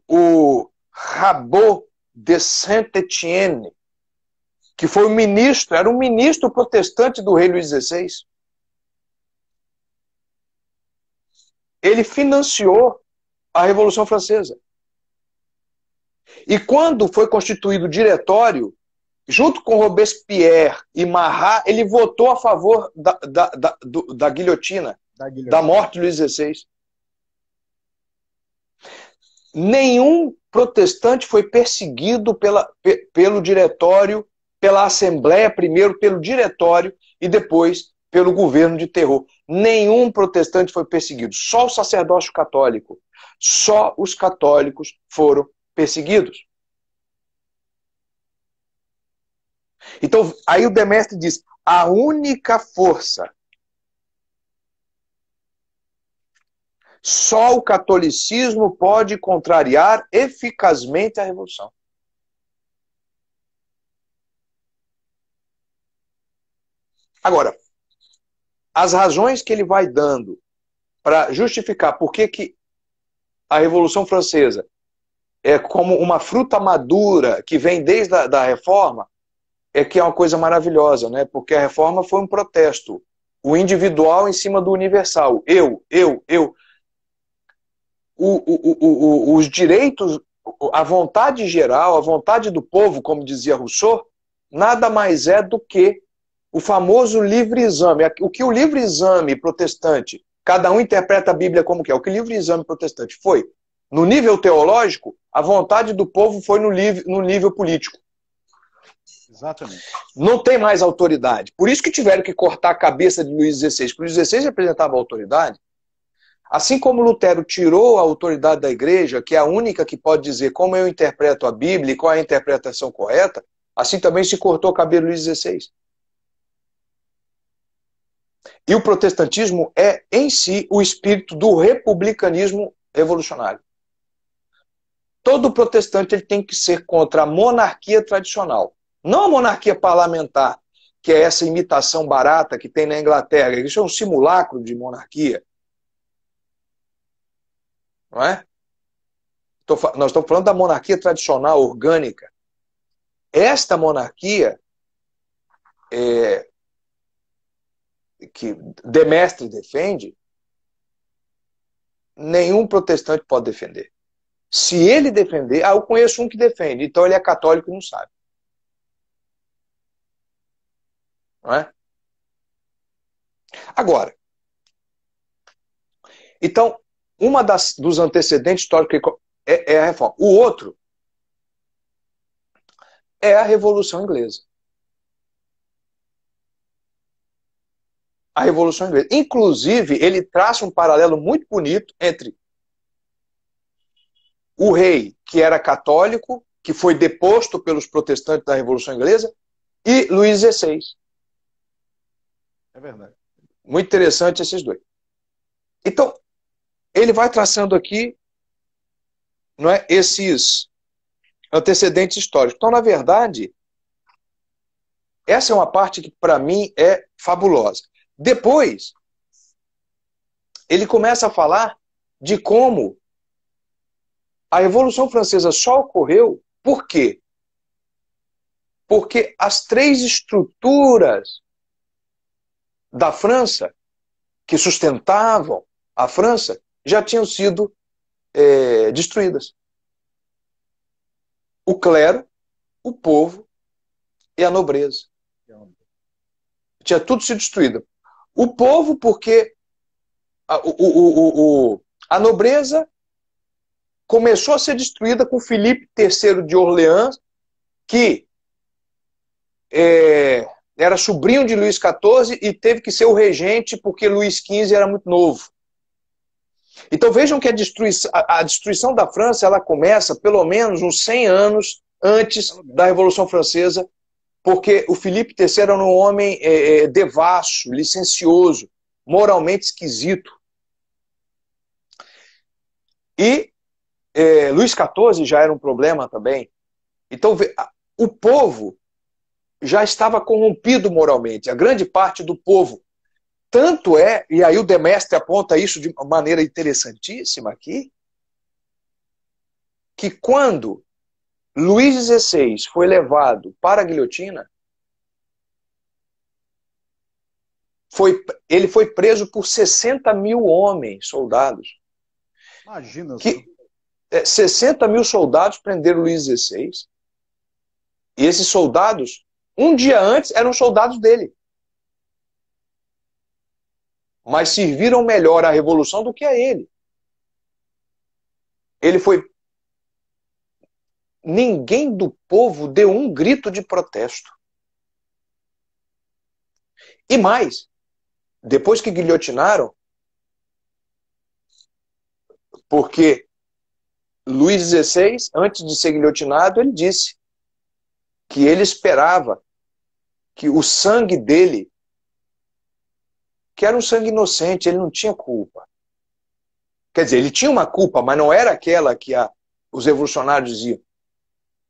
o Rabot de Saint-Étienne, que foi o ministro, era um ministro protestante do rei Luís XVI. Ele financiou a Revolução Francesa. E quando foi constituído o diretório junto com Robespierre e Marat, ele votou a favor da guilhotina, da morte de Luís XVI. Nenhum protestante foi perseguido pelo diretório, pela Assembleia, primeiro pelo diretório e depois pelo governo de terror. Nenhum protestante foi perseguido, só o sacerdócio católico. Só os católicos foram perseguidos. Então, aí o Demestre diz, a única força, só o catolicismo pode contrariar eficazmente a revolução. Agora, as razões que ele vai dando para justificar por que a Revolução Francesa é como uma fruta madura que vem desde a Reforma, é que é uma coisa maravilhosa, né? Porque a Reforma foi um protesto. O individual em cima do universal. Eu. Os direitos, a vontade geral, a vontade do povo, como dizia Rousseau, nada mais é do que o famoso livre-exame. O que o livre-exame protestante, cada um interpreta a Bíblia como quer, o que o livre-exame protestante foi, no nível teológico, a vontade do povo foi no nível político. Exatamente. Não tem mais autoridade. Por isso que tiveram que cortar a cabeça de Luís XVI. Porque Luís XVI representava a autoridade. Assim como Lutero tirou a autoridade da igreja, que é a única que pode dizer como eu interpreto a Bíblia e qual é a interpretação correta, assim também se cortou o cabelo de Luís XVI. E o protestantismo é, em si, o espírito do republicanismo revolucionário. Todo protestante ele tem que ser contra a monarquia tradicional. Não a monarquia parlamentar, que é essa imitação barata que tem na Inglaterra. Isso é um simulacro de monarquia. Não é? Nós estamos falando da monarquia tradicional, orgânica. Esta monarquia que Demestre defende, nenhum protestante pode defender. Se ele defender, eu conheço um que defende, então ele é católico e não sabe. Não é? Agora, então, uma dos antecedentes históricos é a reforma. O outro é a Revolução Inglesa. A Revolução Inglesa. Inclusive, ele traça um paralelo muito bonito entre o rei, que era católico, que foi deposto pelos protestantes da Revolução Inglesa, e Luís XVI. É verdade. Muito interessante esses dois. Então, ele vai traçando aqui, não é, esses antecedentes históricos. Então, na verdade, essa é uma parte que, para mim, é fabulosa. Depois, ele começa a falar de como a Revolução Francesa só ocorreu por quê? Porque as três estruturas da França, que sustentavam a França, já tinham sido destruídas. O clero, o povo e a nobreza. Tinha tudo sido destruído. O povo, porque a nobreza começou a ser destruída com Filipe III de Orleans, que era sobrinho de Luís XIV e teve que ser o regente porque Luís XV era muito novo. Então vejam que a destruição da França ela começa pelo menos uns 100 anos antes da Revolução Francesa, porque o Filipe III era um homem devasso, licencioso, moralmente esquisito. E Luís XIV já era um problema também. Então o povo já estava corrompido moralmente, a grande parte do povo. Tanto é, e aí o Demestre aponta isso de maneira interessantíssima aqui, que quando Luís XVI foi levado para a guilhotina, ele foi preso por 60 mil homens, soldados. Imagina. 60 mil soldados prenderam Luís XVI E esses soldados, um dia antes, eram soldados dele. Mas serviram melhor à revolução do que a ele. Ele foi... Ninguém do povo deu um grito de protesto. E mais, depois que guilhotinaram, porque Luís XVI, antes de ser guilhotinado, ele disse que ele esperava que o sangue dele, que era um sangue inocente, ele não tinha culpa. Quer dizer, ele tinha uma culpa, mas não era aquela que os revolucionários diziam.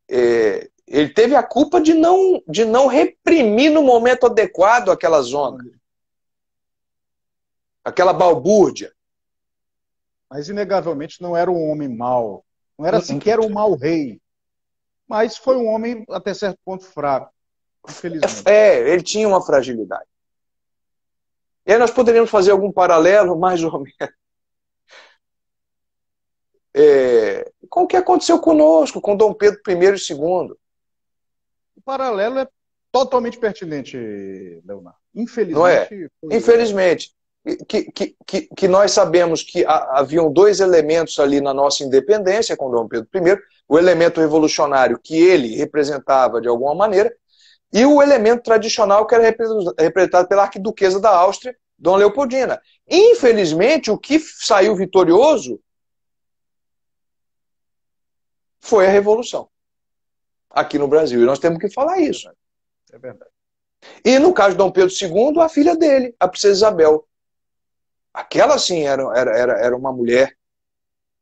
Ele teve a culpa de não reprimir no momento adequado aquela zona. Aquela balbúrdia. Mas, inegavelmente, não era um homem mau. Não era sequer um mau rei. Mas foi um homem, até certo ponto, fraco. Infelizmente. Ele tinha uma fragilidade. E aí nós poderíamos fazer algum paralelo, mais ou menos, com o que aconteceu conosco, com Dom Pedro I e II. O paralelo é totalmente pertinente, Leonardo. Infelizmente. Não é? Infelizmente. Que nós sabemos que haviam dois elementos ali na nossa independência com Dom Pedro I, o elemento revolucionário que ele representava de alguma maneira, e o elemento tradicional que era representado pela arquiduquesa da Áustria, Dona Leopoldina. Infelizmente, o que saiu vitorioso foi a Revolução aqui no Brasil. E nós temos que falar isso. É verdade. E no caso de Dom Pedro II, a filha dele, a princesa Isabel. Aquela, sim, era uma mulher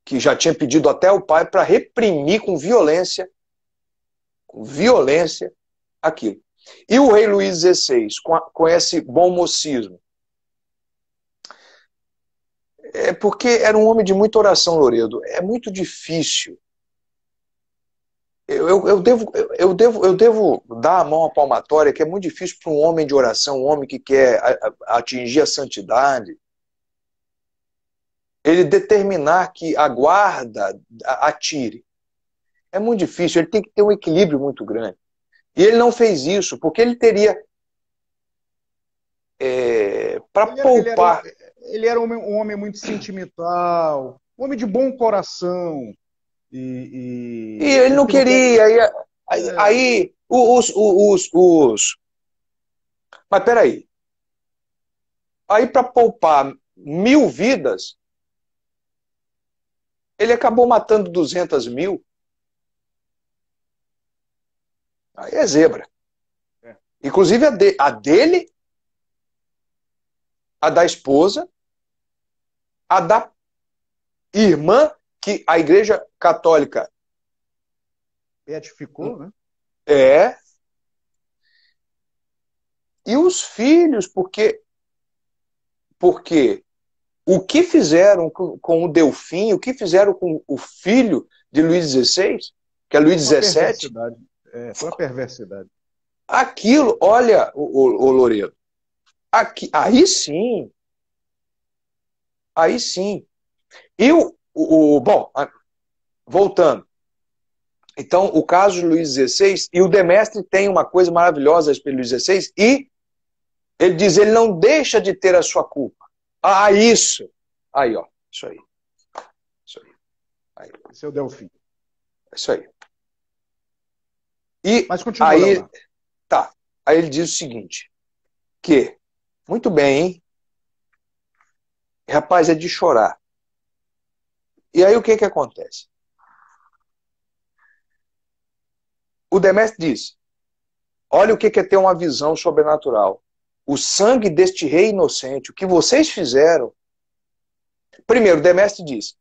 que já tinha pedido até ao pai para reprimir com violência aquilo. E o rei Luís XVI, com esse bom mocismo, porque era um homem de muita oração, Loredo. É muito difícil. Eu devo dar a mão à palmatória, que é muito difícil para um homem de oração, um homem que quer atingir a santidade, ele determinar que a guarda atire. É muito difícil, ele tem que ter um equilíbrio muito grande. E ele não fez isso, porque ele teria para poupar... Ele era um homem muito sentimental, um homem de bom coração. E ele não queria. Aí Mas peraí. Aí para poupar 1000 vidas, ele acabou matando 200.000. Aí é zebra. Inclusive a dele, a da esposa, a da irmã, que a Igreja Católica beatificou, né? E os filhos, porque o que fizeram com o Delfim, o que fizeram com o filho de Luís XVI, que é Luís XVII, foi uma perversidade. Aquilo, olha, o Loredo, aí sim. E bom, voltando. Então, o caso de Luís XVI, e o Demestre tem uma coisa maravilhosa a respeito de Luís XVI, e ele diz, ele não deixa de ter a sua culpa. Isso. Aí, ó, isso aí. Esse é o Delfim. Isso aí. E mas continua, aí, tá. Aí ele diz o seguinte, que, muito bem, hein? Rapaz, é de chorar. E aí o que acontece? O Demestre diz, olha o que é ter uma visão sobrenatural. O sangue deste rei inocente, o que vocês fizeram... Primeiro, o Demestre diz,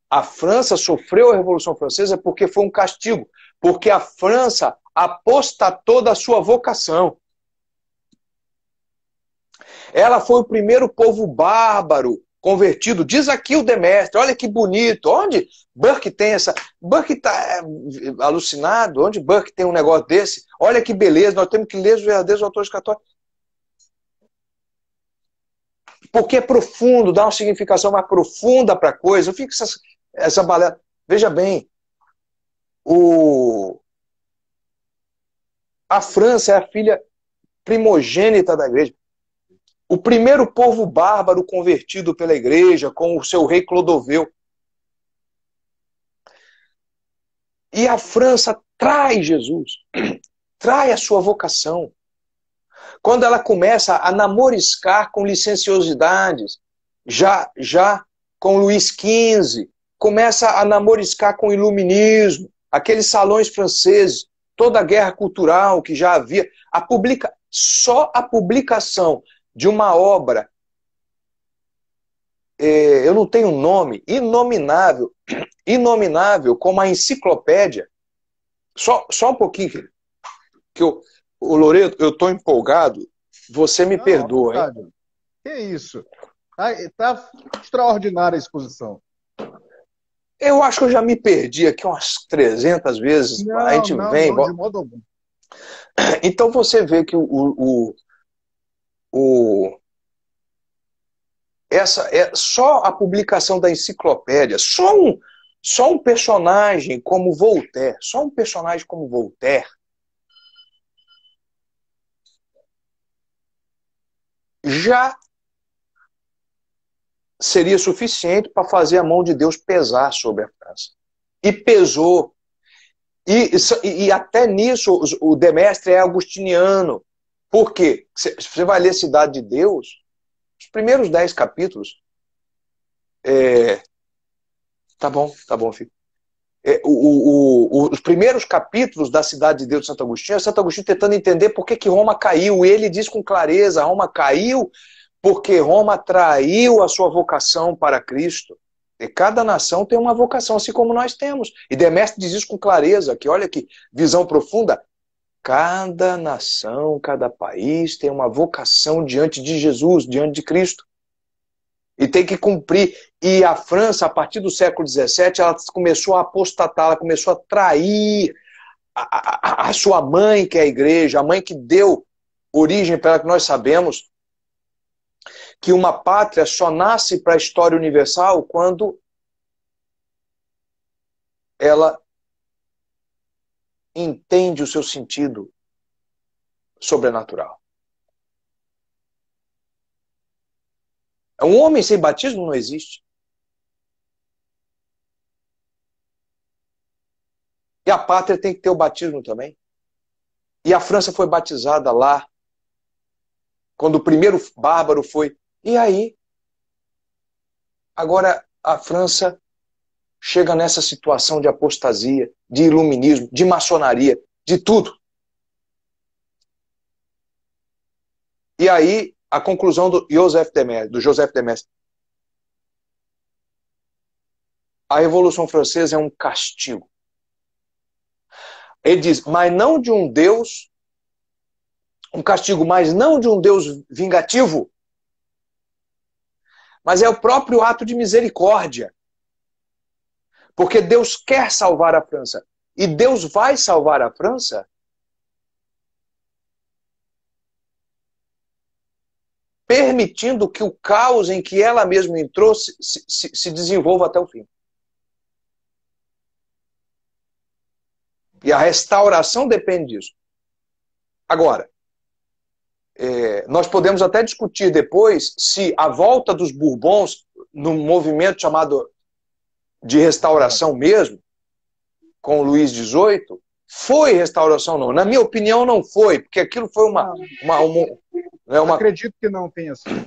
a França sofreu a Revolução Francesa porque foi um castigo, porque a França apostatou da sua vocação. Ela foi o primeiro povo bárbaro convertido. Diz aqui o Demestre, olha que bonito. Onde Burke tem essa... Burke está alucinado. Onde Burke tem um negócio desse? Olha que beleza, nós temos que ler os verdadeiros autores católicos. Porque é profundo, dá uma significação mais profunda para a coisa. Não fica essa balela. Veja bem, A França é a filha primogênita da igreja. O primeiro povo bárbaro convertido pela igreja, com o seu rei Clodoveu. E a França trai Jesus, trai a sua vocação. Quando ela começa a namoriscar com licenciosidades, já com Luís XV, começa a namoriscar com o iluminismo, aqueles salões franceses, toda a guerra cultural que já havia, só a publicação de uma obra, eu não tenho um nome, inominável, como a enciclopédia, só um pouquinho, querido, que o Loreto, eu estou empolgado, você me perdoa, hein? Que isso? Tá extraordinária a exposição. Eu acho que eu já me perdi aqui umas 300 vezes. Não, a gente não, vem. não, de modo algum. Então você vê que essa é só a publicação da enciclopédia, só um personagem como Voltaire, já seria suficiente para fazer a mão de Deus pesar sobre a França. E pesou. E até nisso o Demestre é agustiniano. Por quê? Você vai ler Cidade de Deus, os primeiros 10 capítulos. Tá bom, filho. Os primeiros capítulos da Cidade de Deus de Santo Agostinho é Santo Agostinho tentando entender por que Roma caiu. E ele diz com clareza: Roma caiu porque Roma traiu a sua vocação para Cristo. E cada nação tem uma vocação, assim como nós temos. E Demestre diz isso com clareza, que olha que visão profunda. Cada nação, cada país tem uma vocação diante de Jesus, diante de Cristo. E tem que cumprir. E a França, a partir do século XVII, ela começou a apostatar, ela começou a trair a sua mãe, que é a igreja, a mãe que deu origem para ela, que nós sabemos que uma pátria só nasce para a história universal quando ela entende o seu sentido sobrenatural. Um homem sem batismo não existe. E a pátria tem que ter o batismo também. E a França foi batizada lá, quando o primeiro bárbaro foi. E aí, agora a França chega nessa situação de apostasia, de iluminismo, de maçonaria, de tudo. E aí, a conclusão do Joseph de Maistre. A Revolução Francesa é um castigo. Ele diz, mas não de um Deus, um castigo, mas não de um Deus vingativo, mas é o próprio ato de misericórdia. Porque Deus quer salvar a França. E Deus vai salvar a França permitindo que o caos em que ela mesma entrou se desenvolva até o fim. E a restauração depende disso. Agora, nós podemos até discutir depois se a volta dos Bourbons, num movimento chamado de restauração mesmo, com o Luís XVIII, foi restauração ou não. Na minha opinião, não foi, porque aquilo foi uma acredito que não tenha sido.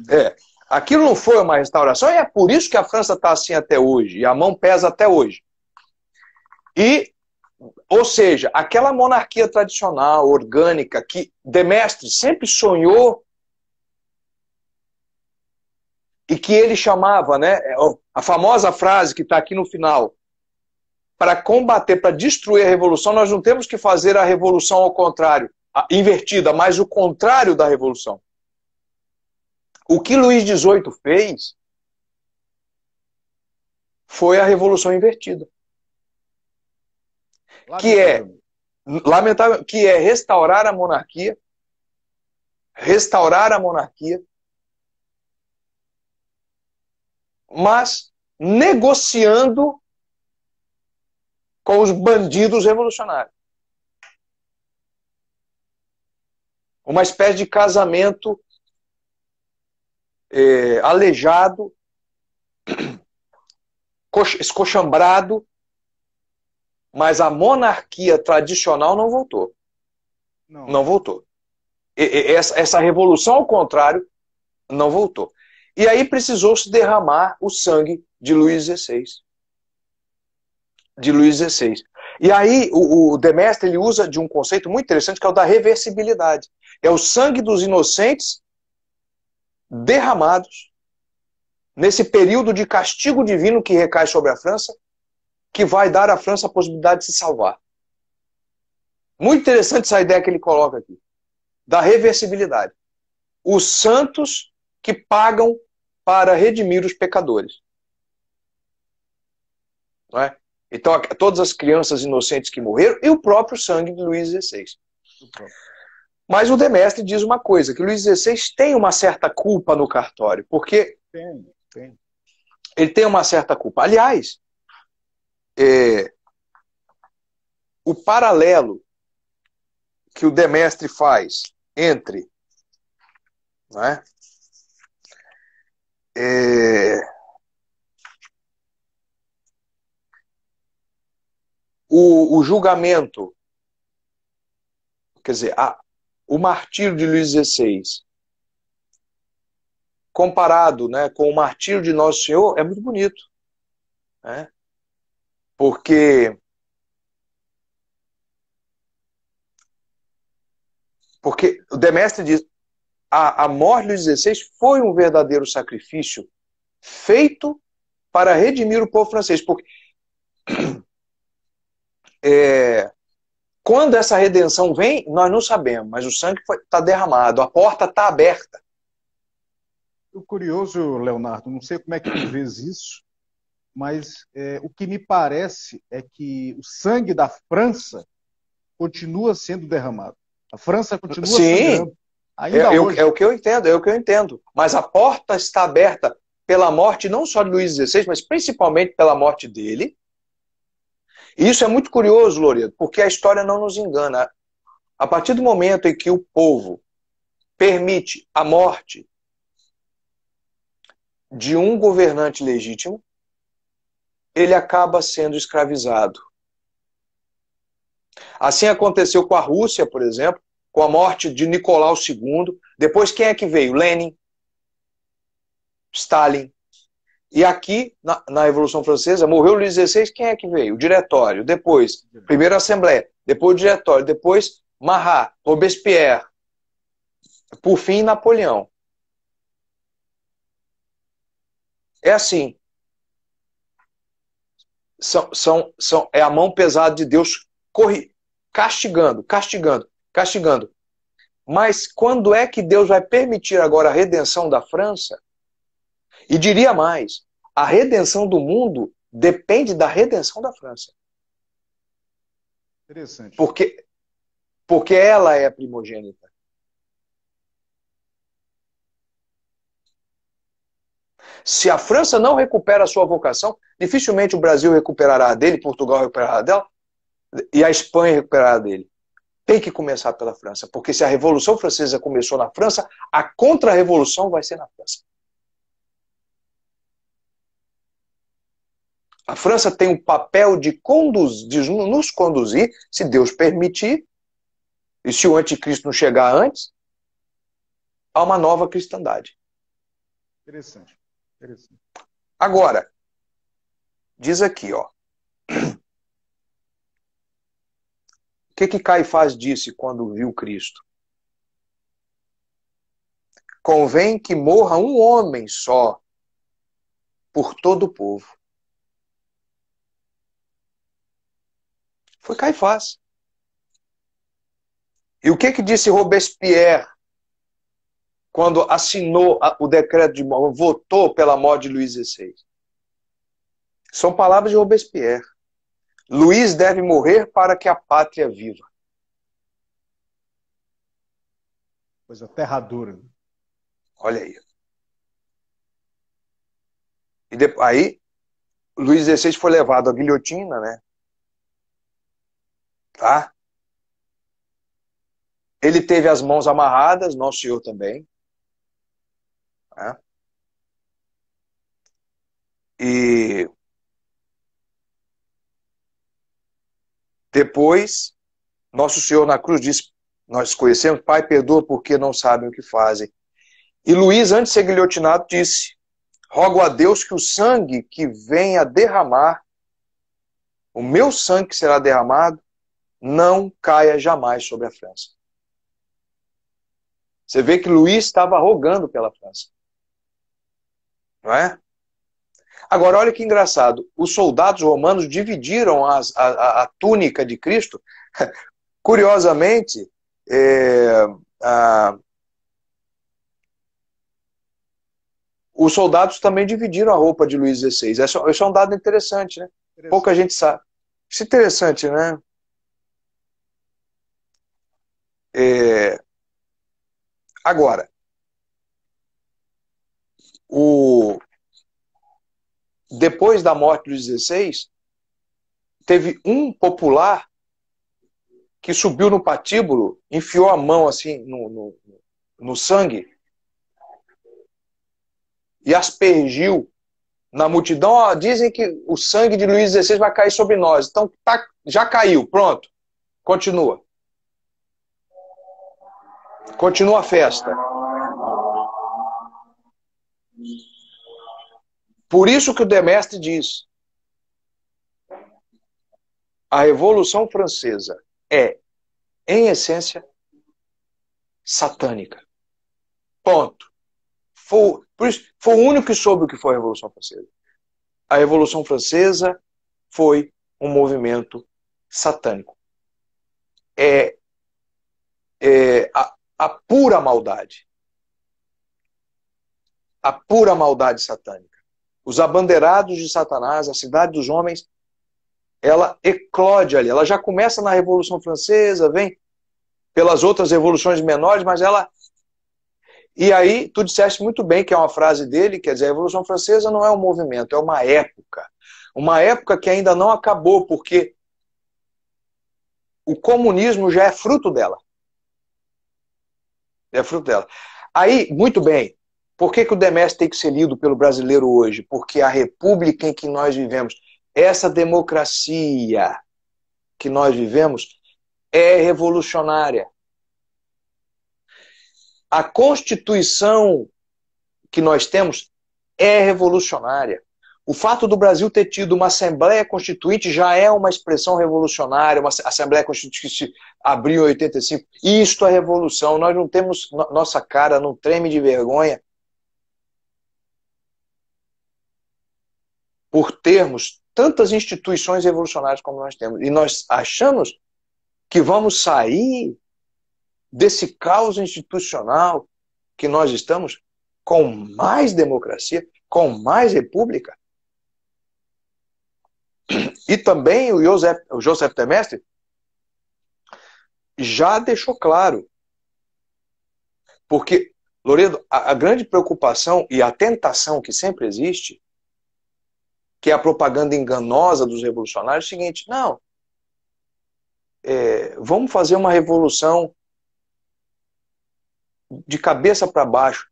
Aquilo não foi uma restauração, e é por isso que a França está assim até hoje, e a mão pesa até hoje. Ou seja, aquela monarquia tradicional, orgânica, que Demestre sempre sonhou, e que ele chamava, né, a famosa frase que está aqui no final, para combater, para destruir a revolução, nós não temos que fazer a revolução ao contrário, invertida, mas o contrário da revolução. O que Luís XVIII fez foi a revolução invertida. Lamentável, que é restaurar a monarquia, mas negociando com os bandidos revolucionários. uma espécie de casamento aleijado, escochambrado, mas a monarquia tradicional não voltou. Não voltou. Essa revolução, ao contrário, não voltou. E aí precisou-se derramar o sangue de Luís XVI. E aí o Demestre ele usa de um conceito muito interessante que é o da reversibilidade. É o sangue dos inocentes derramados nesse período de castigo divino que recai sobre a França, que vai dar à França a possibilidade de se salvar. Muito interessante essa ideia que ele coloca aqui, da reversibilidade. Os santos que pagam para redimir os pecadores. Não é? Então, todas as crianças inocentes que morreram e o próprio sangue de Luís XVI. Mas o Demestre diz uma coisa, que Luís XVI tem uma certa culpa no cartório, porque ele tem uma certa culpa. Aliás, o paralelo que o Demestre faz entre, não é? O julgamento, quer dizer, o martírio de Luís XVI, comparado, né, com o martírio de Nosso Senhor, é muito bonito. Né? Porque o Demestre diz, a morte de Luís XVI foi um verdadeiro sacrifício feito para redimir o povo francês. Porque quando essa redenção vem, nós não sabemos, mas o sangue está derramado, a porta está aberta. O curioso, Leonardo, não sei como é que tu vês isso, mas o que me parece é que o sangue da França continua sendo derramado. A França continua sangrando. Ainda hoje. É o que eu entendo. Mas a porta está aberta pela morte não só de Luís XVI, mas principalmente pela morte dele. E isso é muito curioso, Loredo, porque a história não nos engana. A partir do momento em que o povo permite a morte de um governante legítimo, ele acaba sendo escravizado. Assim aconteceu com a Rússia, por exemplo, com a morte de Nicolau II. Depois, quem é que veio? Lenin, Stalin. E aqui, na Revolução Francesa, morreu Luís XVI, quem é que veio? O Diretório. Depois, primeiro a Assembleia. Depois o Diretório. Depois, Marat, Robespierre. Por fim, Napoleão. É assim. É a mão pesada de Deus castigando. Mas quando é que Deus vai permitir agora a redenção da França? E diria mais, a redenção do mundo depende da redenção da França. Interessante. Porque ela é a primogênita. Se a França não recupera a sua vocação, dificilmente o Brasil recuperará a dele, Portugal recuperará a dela, e a Espanha recuperará a dele. Tem que começar pela França, porque se a Revolução Francesa começou na França, a contra-revolução vai ser na França. A França tem o papel de nos conduzir, se Deus permitir, e se o anticristo não chegar antes, a uma nova cristandade. Interessante. Agora, diz aqui, ó. O que Caifás disse quando viu Cristo? Convém que morra um homem só por todo o povo. Foi Caifás. E o que disse Robespierre quando assinou o decreto de morte, votou pela morte de Luís XVI? São palavras de Robespierre. Luís deve morrer para que a pátria viva. Coisa aterradora. Olha aí. E aí, Luís XVI foi levado à guilhotina, né? Tá? Ele teve as mãos amarradas, Nosso Senhor também. Né? E depois, Nosso Senhor na cruz disse, nós conhecemos, Pai, perdoa porque não sabem o que fazem. E Luiz, antes de ser guilhotinado, disse, rogo a Deus que o sangue que venha derramar, o meu sangue que será derramado, não caia jamais sobre a França. Você vê que Luiz estava rogando pela França. Não é? Agora, olha que engraçado. Os soldados romanos dividiram a túnica de Cristo. Curiosamente, os soldados também dividiram a roupa de Luís XVI. Isso é um dado interessante, né? Pouca gente sabe. Isso é interessante, né? Agora, depois da morte de Luís XVI, teve um popular que subiu no patíbulo, enfiou a mão assim no sangue e aspergiu na multidão. Ó, dizem que o sangue de Luís XVI vai cair sobre nós. Então já caiu, pronto. Continua. Continua a festa. Por isso que o Demestre diz, a Revolução Francesa é, em essência, satânica. Ponto. Por isso, foi o único que soube o que foi a Revolução Francesa. A Revolução Francesa foi um movimento satânico. A pura maldade. A pura maldade satânica. Os abandeirados de Satanás, a cidade dos homens, ela eclode ali. Ela já começa na Revolução Francesa, vem pelas outras revoluções menores, mas ela... E aí, tu disseste muito bem, que é uma frase dele, quer dizer, a Revolução Francesa não é um movimento, é uma época. Uma época que ainda não acabou, porque o comunismo já é fruto dela. É fruto dela. Aí, muito bem, por que o Demestre tem que ser lido pelo brasileiro hoje? Porque a república em que nós vivemos, essa democracia que nós vivemos, é revolucionária. A Constituição que nós temos é revolucionária. O fato do Brasil ter tido uma Assembleia Constituinte já é uma expressão revolucionária, uma Assembleia Constituinte que se abriu em 85. Isto é revolução. Nós não temos... Nossa cara não treme de vergonha por termos tantas instituições revolucionárias como nós temos. E nós achamos que vamos sair desse caos institucional que nós estamos com mais democracia, com mais república. E também o Joseph Demestre já deixou claro. Porque, Loredo, a grande preocupação e a tentação que sempre existe, que é a propaganda enganosa dos revolucionários, é o seguinte, não, vamos fazer uma revolução de cabeça para baixo,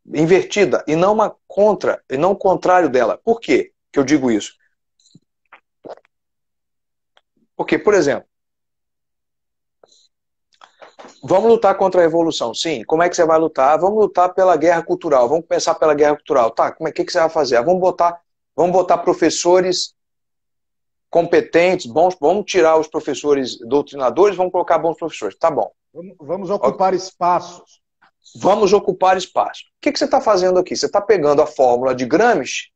invertida, e não uma contra, e não o contrário dela. Por quê que eu digo isso? Porque, por exemplo, vamos lutar contra a revolução, sim. Como é que você vai lutar? Vamos lutar pela guerra cultural, vamos começar pela guerra cultural. Tá, como é que você vai fazer? Vamos botar professores competentes, bons, vamos tirar os professores doutrinadores, vamos colocar bons professores. Tá bom. Vamos ocupar espaços. Vamos ocupar espaço. O que você está fazendo aqui? Você está pegando a fórmula de Gramsci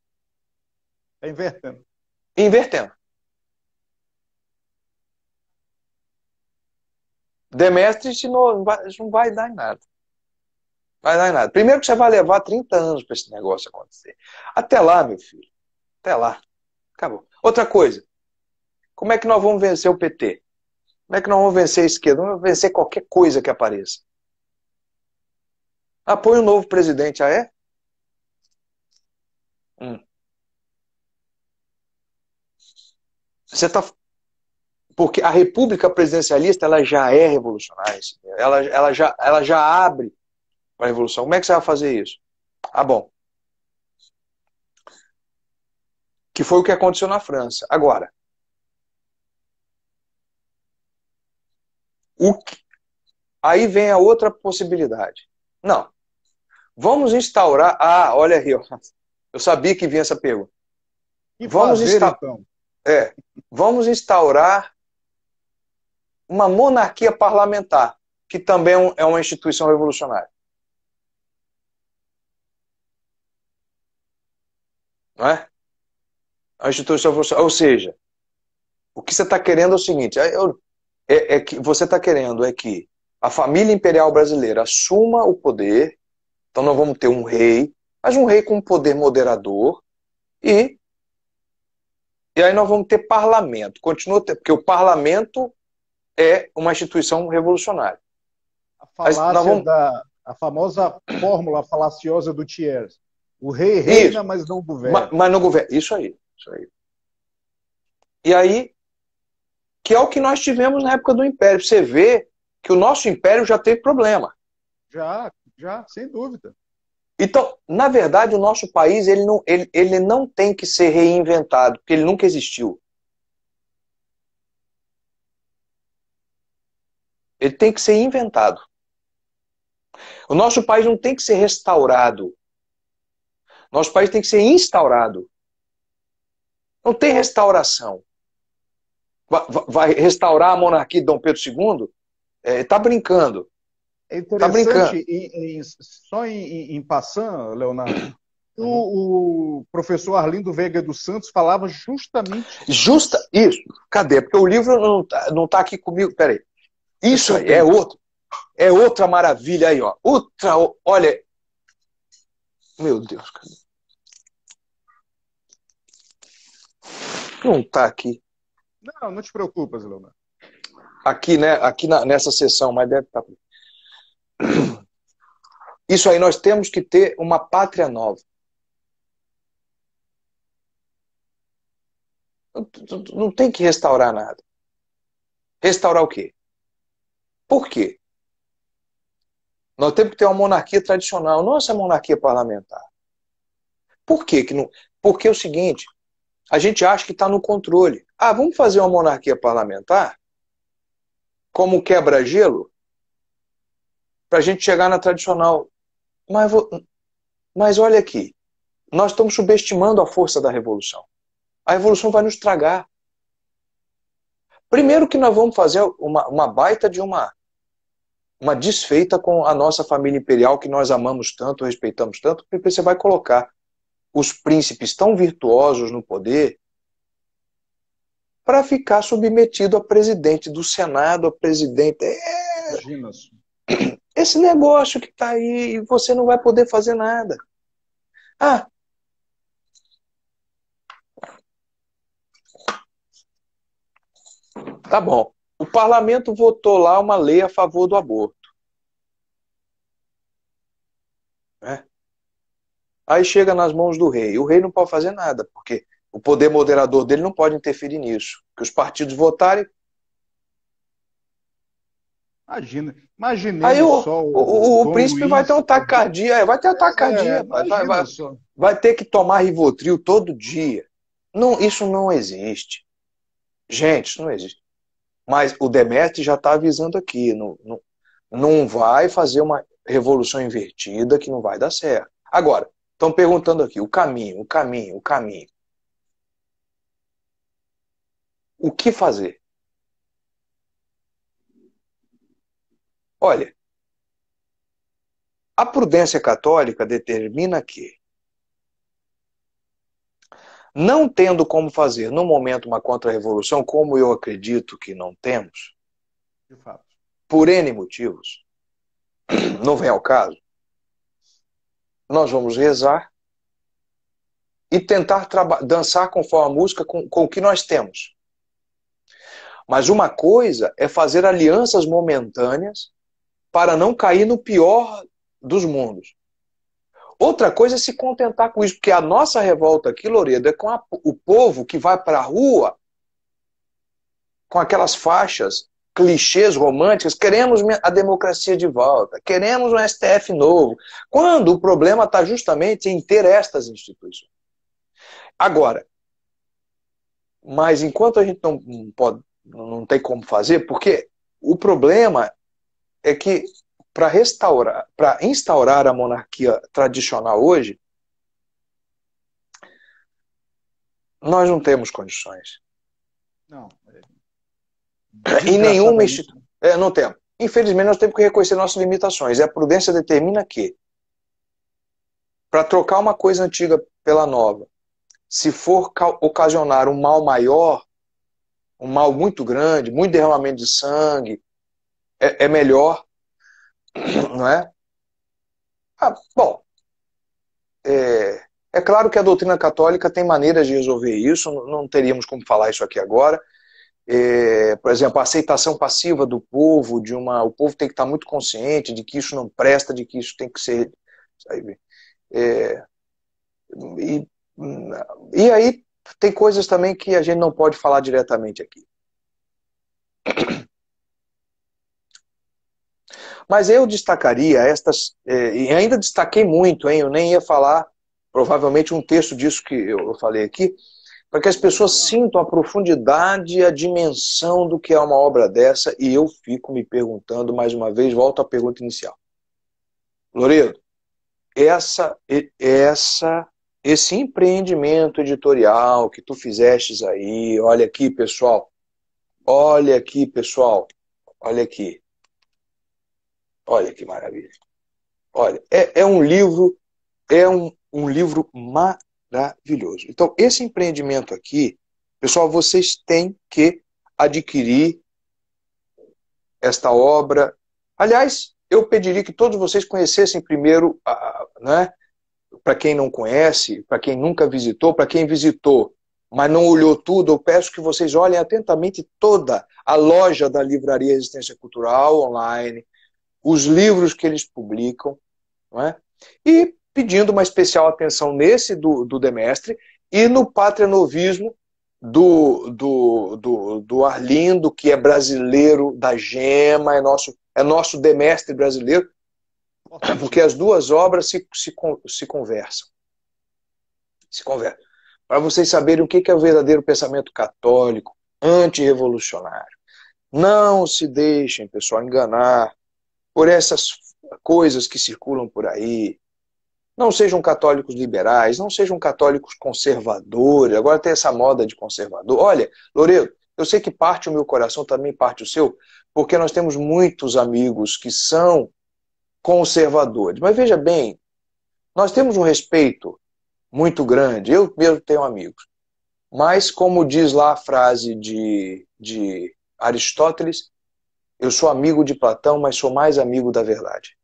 e invertendo. Invertendo. Demestre ensinou, não vai dar em nada. Vai dar em nada. Primeiro que você vai levar 30 anos para esse negócio acontecer. Até lá, meu filho. Até lá. Acabou. Outra coisa. Como é que nós vamos vencer o PT? Como é que nós vamos vencer a esquerda? Vamos vencer qualquer coisa que apareça. Apoia um novo presidente, ah é? Você está Porque a república presidencialista ela já é revolucionária. Ela já abre para a revolução. Como é que você vai fazer isso? Ah, bom. Que foi o que aconteceu na França. Agora, aí vem a outra possibilidade. Não. Vamos instaurar... Ah, olha aí. Ó. Eu sabia que vinha essa pergunta. E então? Vamos instaurar uma monarquia parlamentar, que também é uma instituição revolucionária. Não é? A instituição revolucionária. Ou seja, o que você está querendo é o seguinte, que você está querendo é que a família imperial brasileira assuma o poder, então nós vamos ter um rei, mas um rei com poder moderador, e aí nós vamos ter parlamento. Continua ter, porque o parlamento é uma instituição revolucionária. A famosa fórmula falaciosa do Thiers. O rei reina, mas não governa. Mas não governa. Isso aí. E aí, que é o que nós tivemos na época do Império. Você vê que o nosso Império já teve problema. Já, sem dúvida. Então, na verdade, o nosso país ele não tem que ser reinventado, porque ele nunca existiu. Ele tem que ser inventado. O nosso país não tem que ser restaurado. Nosso país tem que ser instaurado. Não tem restauração. Vai restaurar a monarquia de Dom Pedro II? Está brincando. É interessante, só em passando, Leonardo, o professor Arlindo Veiga dos Santos falava justamente isso. Cadê? Porque o livro não tá aqui comigo. Peraí. Isso aí é outra maravilha aí, ó. Olha. Meu Deus, cara. Não tá aqui. Não te preocupas, Leonardo. Aqui, né? Nessa sessão, mas deve estar. Isso aí, nós temos que ter uma pátria nova. Não tem que restaurar nada. Restaurar o quê? Por quê? Nós temos que ter uma monarquia tradicional, não essa monarquia parlamentar. Por quê que não? Porque é o seguinte, a gente acha que está no controle. Ah, vamos fazer uma monarquia parlamentar como quebra-gelo para a gente chegar na tradicional. Mas olha aqui, nós estamos subestimando a força da revolução. A revolução vai nos tragar. Primeiro que nós vamos fazer uma baita de uma desfeita com a nossa família imperial que nós amamos tanto, respeitamos tanto, porque você vai colocar os príncipes tão virtuosos no poder para ficar submetido a presidente do Senado, a presidente... Imagina. Esse negócio que está aí, e você não vai poder fazer nada. Ah, tá bom. O parlamento votou lá uma lei a favor do aborto. Né? Aí chega nas mãos do rei. O rei não pode fazer nada, porque o poder moderador dele não pode interferir nisso. Que os partidos votarem. Imaginemos aí só o príncipe Luís, vai ter um ataque cardíaco. Vai ter um ataque cardíaco. Vai ter que tomar Rivotril todo dia. Não, isso não existe. Gente, isso não existe. Mas o Demetrio já está avisando aqui. Não vai fazer uma revolução invertida que não vai dar certo. Agora, estão perguntando aqui, o caminho. O que fazer? Olha, a prudência católica determina que, não tendo como fazer no momento uma contra-revolução, como eu acredito que não temos, de fato, por N motivos, não vem ao caso, nós vamos rezar e tentar dançar conforme a música com o que nós temos. Mas uma coisa é fazer alianças momentâneas para não cair no pior dos mundos. Outra coisa é se contentar com isso, porque a nossa revolta aqui, Loredo, é com o povo que vai para a rua com aquelas faixas, clichês românticas, queremos a democracia de volta, queremos um STF novo, quando o problema está justamente em ter estas instituições. Agora, mas enquanto a gente não pode, não tem como fazer, porque o problema é que para instaurar a monarquia tradicional hoje, nós não temos condições. Não. Em nenhuma instituição. Não temos. Infelizmente, nós temos que reconhecer nossas limitações. E a prudência determina que, para trocar uma coisa antiga pela nova, se for ocasionar um mal maior, um mal muito grande, muito derramamento de sangue, é melhor, não é? Bom, é claro que a doutrina católica tem maneiras de resolver isso, não teríamos como falar isso aqui agora. Por exemplo, a aceitação passiva do povo, o povo tem que estar muito consciente de que isso não presta, de que isso tem que ser... E aí tem coisas também que a gente não pode falar diretamente aqui. Mas eu destacaria e ainda destaquei muito, hein? Eu nem ia falar, provavelmente, um texto disso que eu falei aqui, para que as pessoas sintam a profundidade e a dimensão do que é uma obra dessa, e eu fico me perguntando, mais uma vez, volto à pergunta inicial. Loredo, esse empreendimento editorial que tu fizestes aí, olha aqui, pessoal, olha aqui, pessoal, olha aqui. Olha que maravilha. Olha, é um livro maravilhoso. Então, esse empreendimento aqui, pessoal, vocês têm que adquirir esta obra. Aliás, eu pediria que todos vocês conhecessem primeiro, né? Para quem não conhece, para quem nunca visitou, para quem visitou, mas não olhou tudo, eu peço que vocês olhem atentamente toda a loja da Livraria Resistência Cultural online, os livros que eles publicam, não é? E pedindo uma especial atenção nesse do Demestre e no patrianovismo do Arlindo, que é brasileiro da Gema, é nosso Demestre brasileiro, porque as duas obras se conversam. Se conversam. Para vocês saberem o que é o verdadeiro pensamento católico, antirrevolucionário. Não se deixem, pessoal, enganar por essas coisas que circulam por aí. Não sejam católicos liberais, não sejam católicos conservadores. Agora tem essa moda de conservador. Olha, Loredo, eu sei que parte o meu coração, também parte o seu, porque nós temos muitos amigos que são conservadores. Mas veja bem, nós temos um respeito muito grande. Eu mesmo tenho amigos. Mas, como diz lá a frase de Aristóteles, eu sou amigo de Platão, mas sou mais amigo da verdade.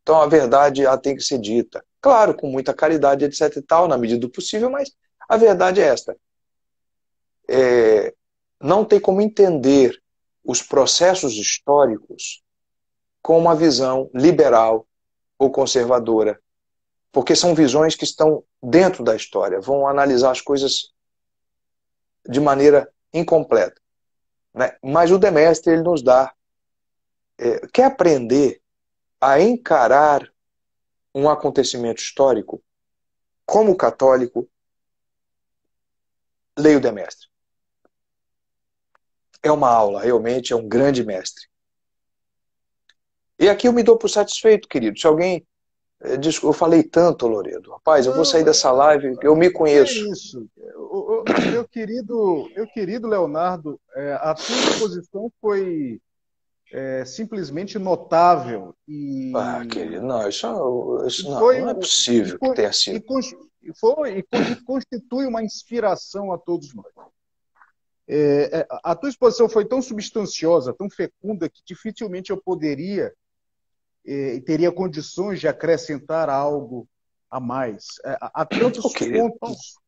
Então a verdade ela tem que ser dita. Claro, com muita caridade, etc e tal, na medida do possível, mas a verdade é esta. Não tem como entender os processos históricos com uma visão liberal ou conservadora, porque são visões que estão dentro da história, vão analisar as coisas de maneira incompleta. Né? Mas o Demestre ele nos dá, quer aprender a encarar um acontecimento histórico como católico, leia o Demestre. É uma aula, realmente é um grande mestre. E aqui eu me dou por satisfeito, querido. Se alguém... eu falei tanto, Loredo. Rapaz, eu vou sair dessa live, eu me conheço. É isso. Meu querido Leonardo, a tua exposição foi simplesmente notável. Querido, não, isso não é possível que tenha sido. E constitui uma inspiração a todos nós. A tua exposição foi tão substanciosa, tão fecunda, que dificilmente eu poderia e teria condições de acrescentar algo a mais. Há tantos pontos.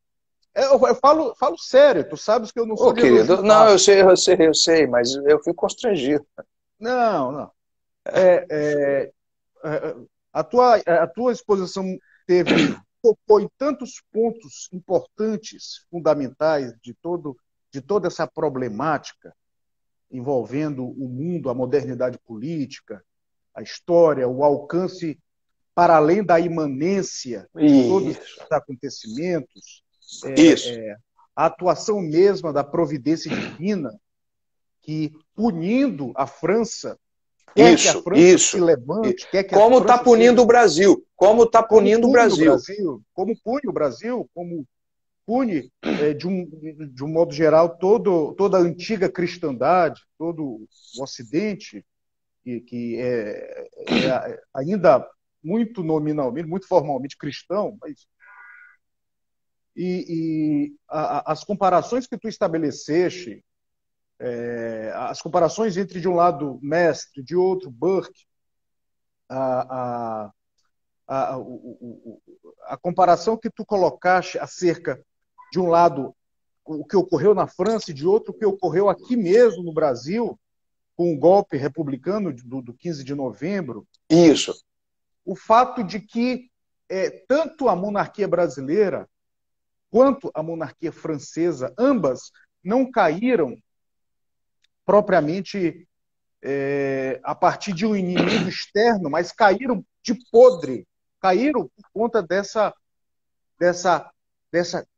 Eu falo sério, tu sabes que eu não sou de querido, não, eu sei, mas eu fui constrangido. Não. A tua exposição tocou em tantos pontos importantes, fundamentais de todo de toda essa problemática envolvendo o mundo, a modernidade política, a história, o alcance para além da imanência de todos os acontecimentos, a atuação mesma da providência divina, que, punindo a França, quer que a França se levante, quer que a como está punindo o Brasil, como está punindo o Brasil. Como pune o Brasil, como pune, de um modo geral, toda a antiga cristandade, todo o Ocidente, que é ainda muito nominalmente, muito formalmente cristão, mas as comparações que tu estabeleceste, as comparações entre, de um lado, Mestre, de outro, Burke, a comparação que tu colocaste acerca, de um lado, o que ocorreu na França, e de outro, o que ocorreu aqui mesmo no Brasil, com o golpe republicano do 15 de novembro. Isso. O fato de que tanto a monarquia brasileira quanto a monarquia francesa, ambas não caíram propriamente a partir de um inimigo externo, mas caíram de podre, caíram por conta dessa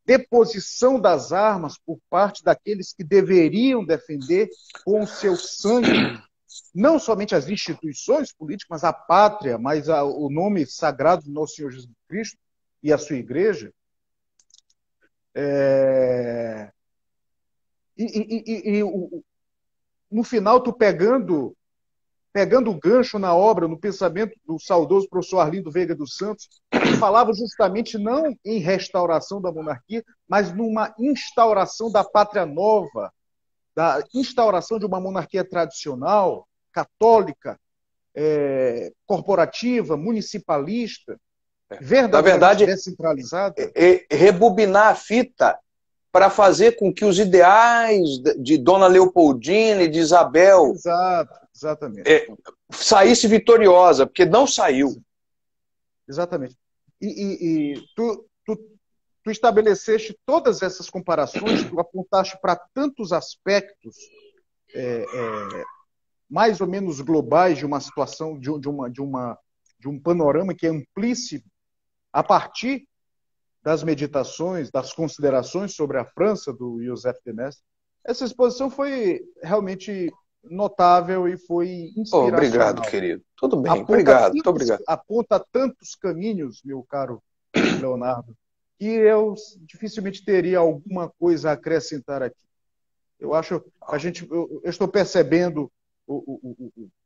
deposição das armas por parte daqueles que deveriam defender com o seu sangue não somente as instituições políticas, mas a pátria, mas o nome sagrado do nosso Senhor Jesus Cristo e a sua igreja. No final, tu pegando o gancho na obra, no pensamento do saudoso professor Arlindo Veiga dos Santos, que falava justamente não em restauração da monarquia, mas numa instauração da pátria nova, da instauração de uma monarquia tradicional, católica, corporativa, municipalista, verdadeiramente descentralizada. Rebobinar a fita para fazer com que os ideais de Dona Leopoldina e de Isabel saísse vitoriosa, porque não saiu. Exatamente. Tu estabeleceste todas essas comparações, tu apontaste para tantos aspectos mais ou menos globais de uma situação, de um panorama que é amplíssimo, a partir das meditações, das considerações sobre a França, do Joseph de Maistre. Essa exposição foi realmente notável e foi inspiracional. Obrigado, querido. Tudo bem, obrigado. Aponta tantos caminhos, meu caro Leonardo, que eu dificilmente teria alguma coisa a acrescentar aqui. Eu acho eu estou percebendo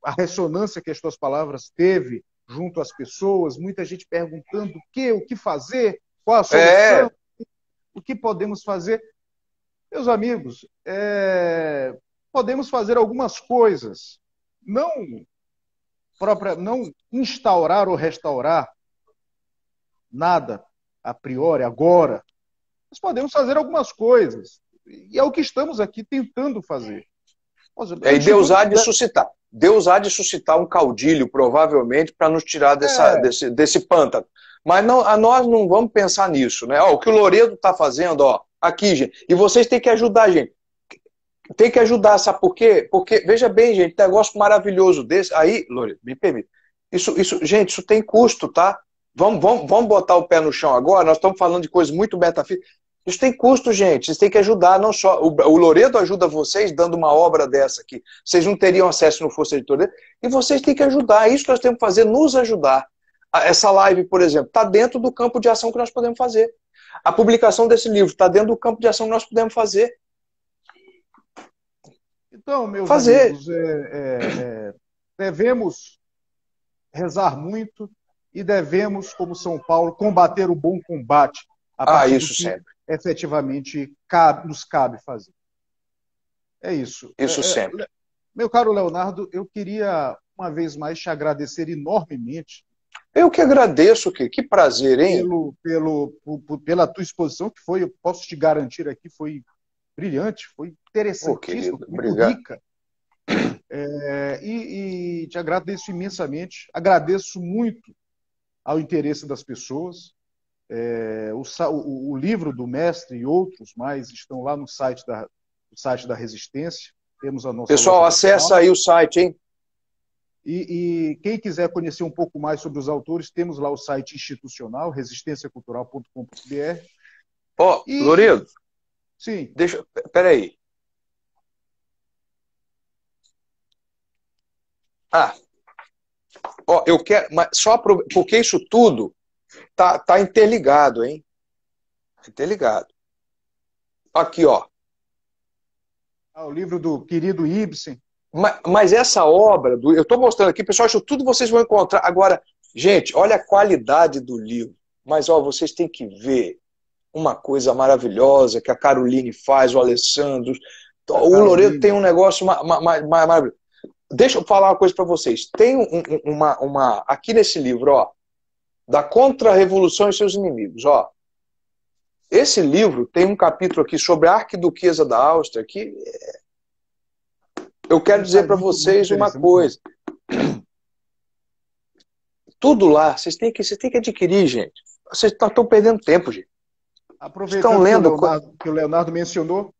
a ressonância que as tuas palavras teve junto às pessoas, muita gente perguntando o que fazer, qual a solução, o que podemos fazer. Meus amigos, podemos fazer algumas coisas, não instaurar ou restaurar nada a priori, agora, mas podemos fazer algumas coisas, e é o que estamos aqui tentando fazer. E Deus há de suscitar. Deus há de suscitar um caudilho, provavelmente, para nos tirar desse pântano. Mas nós não vamos pensar nisso, né? O que o Loredo está fazendo, aqui, gente. E vocês têm que ajudar, gente. Tem que ajudar, sabe por quê? Porque, veja bem, gente, negócio maravilhoso desse. Aí, Loredo, me permite. Gente, isso tem custo, tá? Vamos botar o pé no chão agora. Nós estamos falando de coisas muito metafísicas. Isso tem custo, gente. Vocês têm que ajudar, não só. O Loredo ajuda vocês dando uma obra dessa aqui. Vocês não teriam acesso no Força Editorial. E vocês têm que ajudar. É isso que nós temos que fazer, nos ajudar. Essa live, por exemplo, está dentro do campo de ação que nós podemos fazer. A publicação desse livro está dentro do campo de ação que nós podemos fazer. Então, meus amigos, devemos rezar muito e devemos, como São Paulo, combater o bom combate. Isso sempre. Efetivamente nos cabe fazer. É isso. Isso sempre. Meu caro Leonardo, eu queria, uma vez mais, te agradecer enormemente. Eu que agradeço, que prazer, hein? Pela tua exposição, que foi, eu posso te garantir aqui, foi brilhante, foi interessantíssima, muito rica. E te agradeço imensamente, agradeço muito ao interesse das pessoas. O livro do mestre e outros mais estão lá no site o site da Resistência. Temos a nossa Pessoal, acessa aí o site, hein? E quem quiser conhecer um pouco mais sobre os autores, temos lá o site institucional, resistenciacultural.com.br. Ó, Loredo. Sim. Peraí. Ó, eu quero, mas só porque isso tudo tá interligado, hein? Interligado. Aqui, ó. O livro do querido Ibsen. Mas essa obra, eu estou mostrando aqui, pessoal, isso tudo vocês vão encontrar. Agora, gente, olha a qualidade do livro. Mas, ó, vocês têm que ver uma coisa maravilhosa que a Caroline faz, o Alessandro. O Loredo tem um negócio maravilhoso. Deixa eu falar uma coisa para vocês. Tem aqui nesse livro, ó, da Contra-Revolução e seus inimigos, ó. Esse livro tem um capítulo aqui sobre a Arquiduquesa da Áustria que eu quero dizer para vocês uma coisa. Tudo lá, vocês têm que adquirir, gente. Vocês estão perdendo tempo, gente. Aproveitando que o Leonardo mencionou,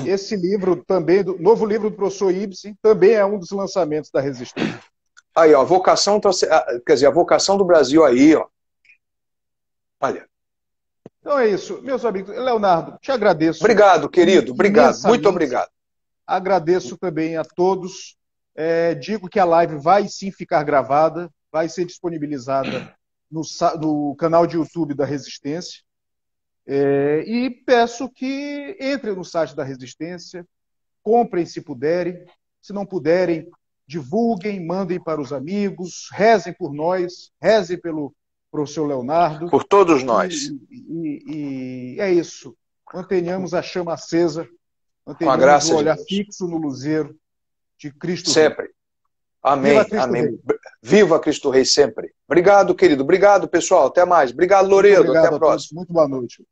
esse livro também, novo livro do professor Ibsen, também é um dos lançamentos da Resistência. Aí, ó, quer dizer, a vocação do Brasil aí, ó. Olha. Então é isso, meus amigos. Leonardo, te agradeço. Obrigado, querido. Obrigado. Muito obrigado. Agradeço também a todos. Digo que a live vai sim ficar gravada, vai ser disponibilizada no canal de YouTube da Resistência. E peço que entrem no site da Resistência, comprem se puderem, se não puderem, divulguem, mandem para os amigos, rezem por nós, rezem pelo professor Leonardo. Por todos nós. E é isso. Mantenhamos a chama acesa, mantenhamos o olhar fixo no luzeiro de Cristo sempre. Rei. Amém, amém. Viva Cristo Rei sempre. Obrigado, querido. Obrigado, pessoal. Até mais. Obrigado, Loredo. Até a próxima. Muito boa noite.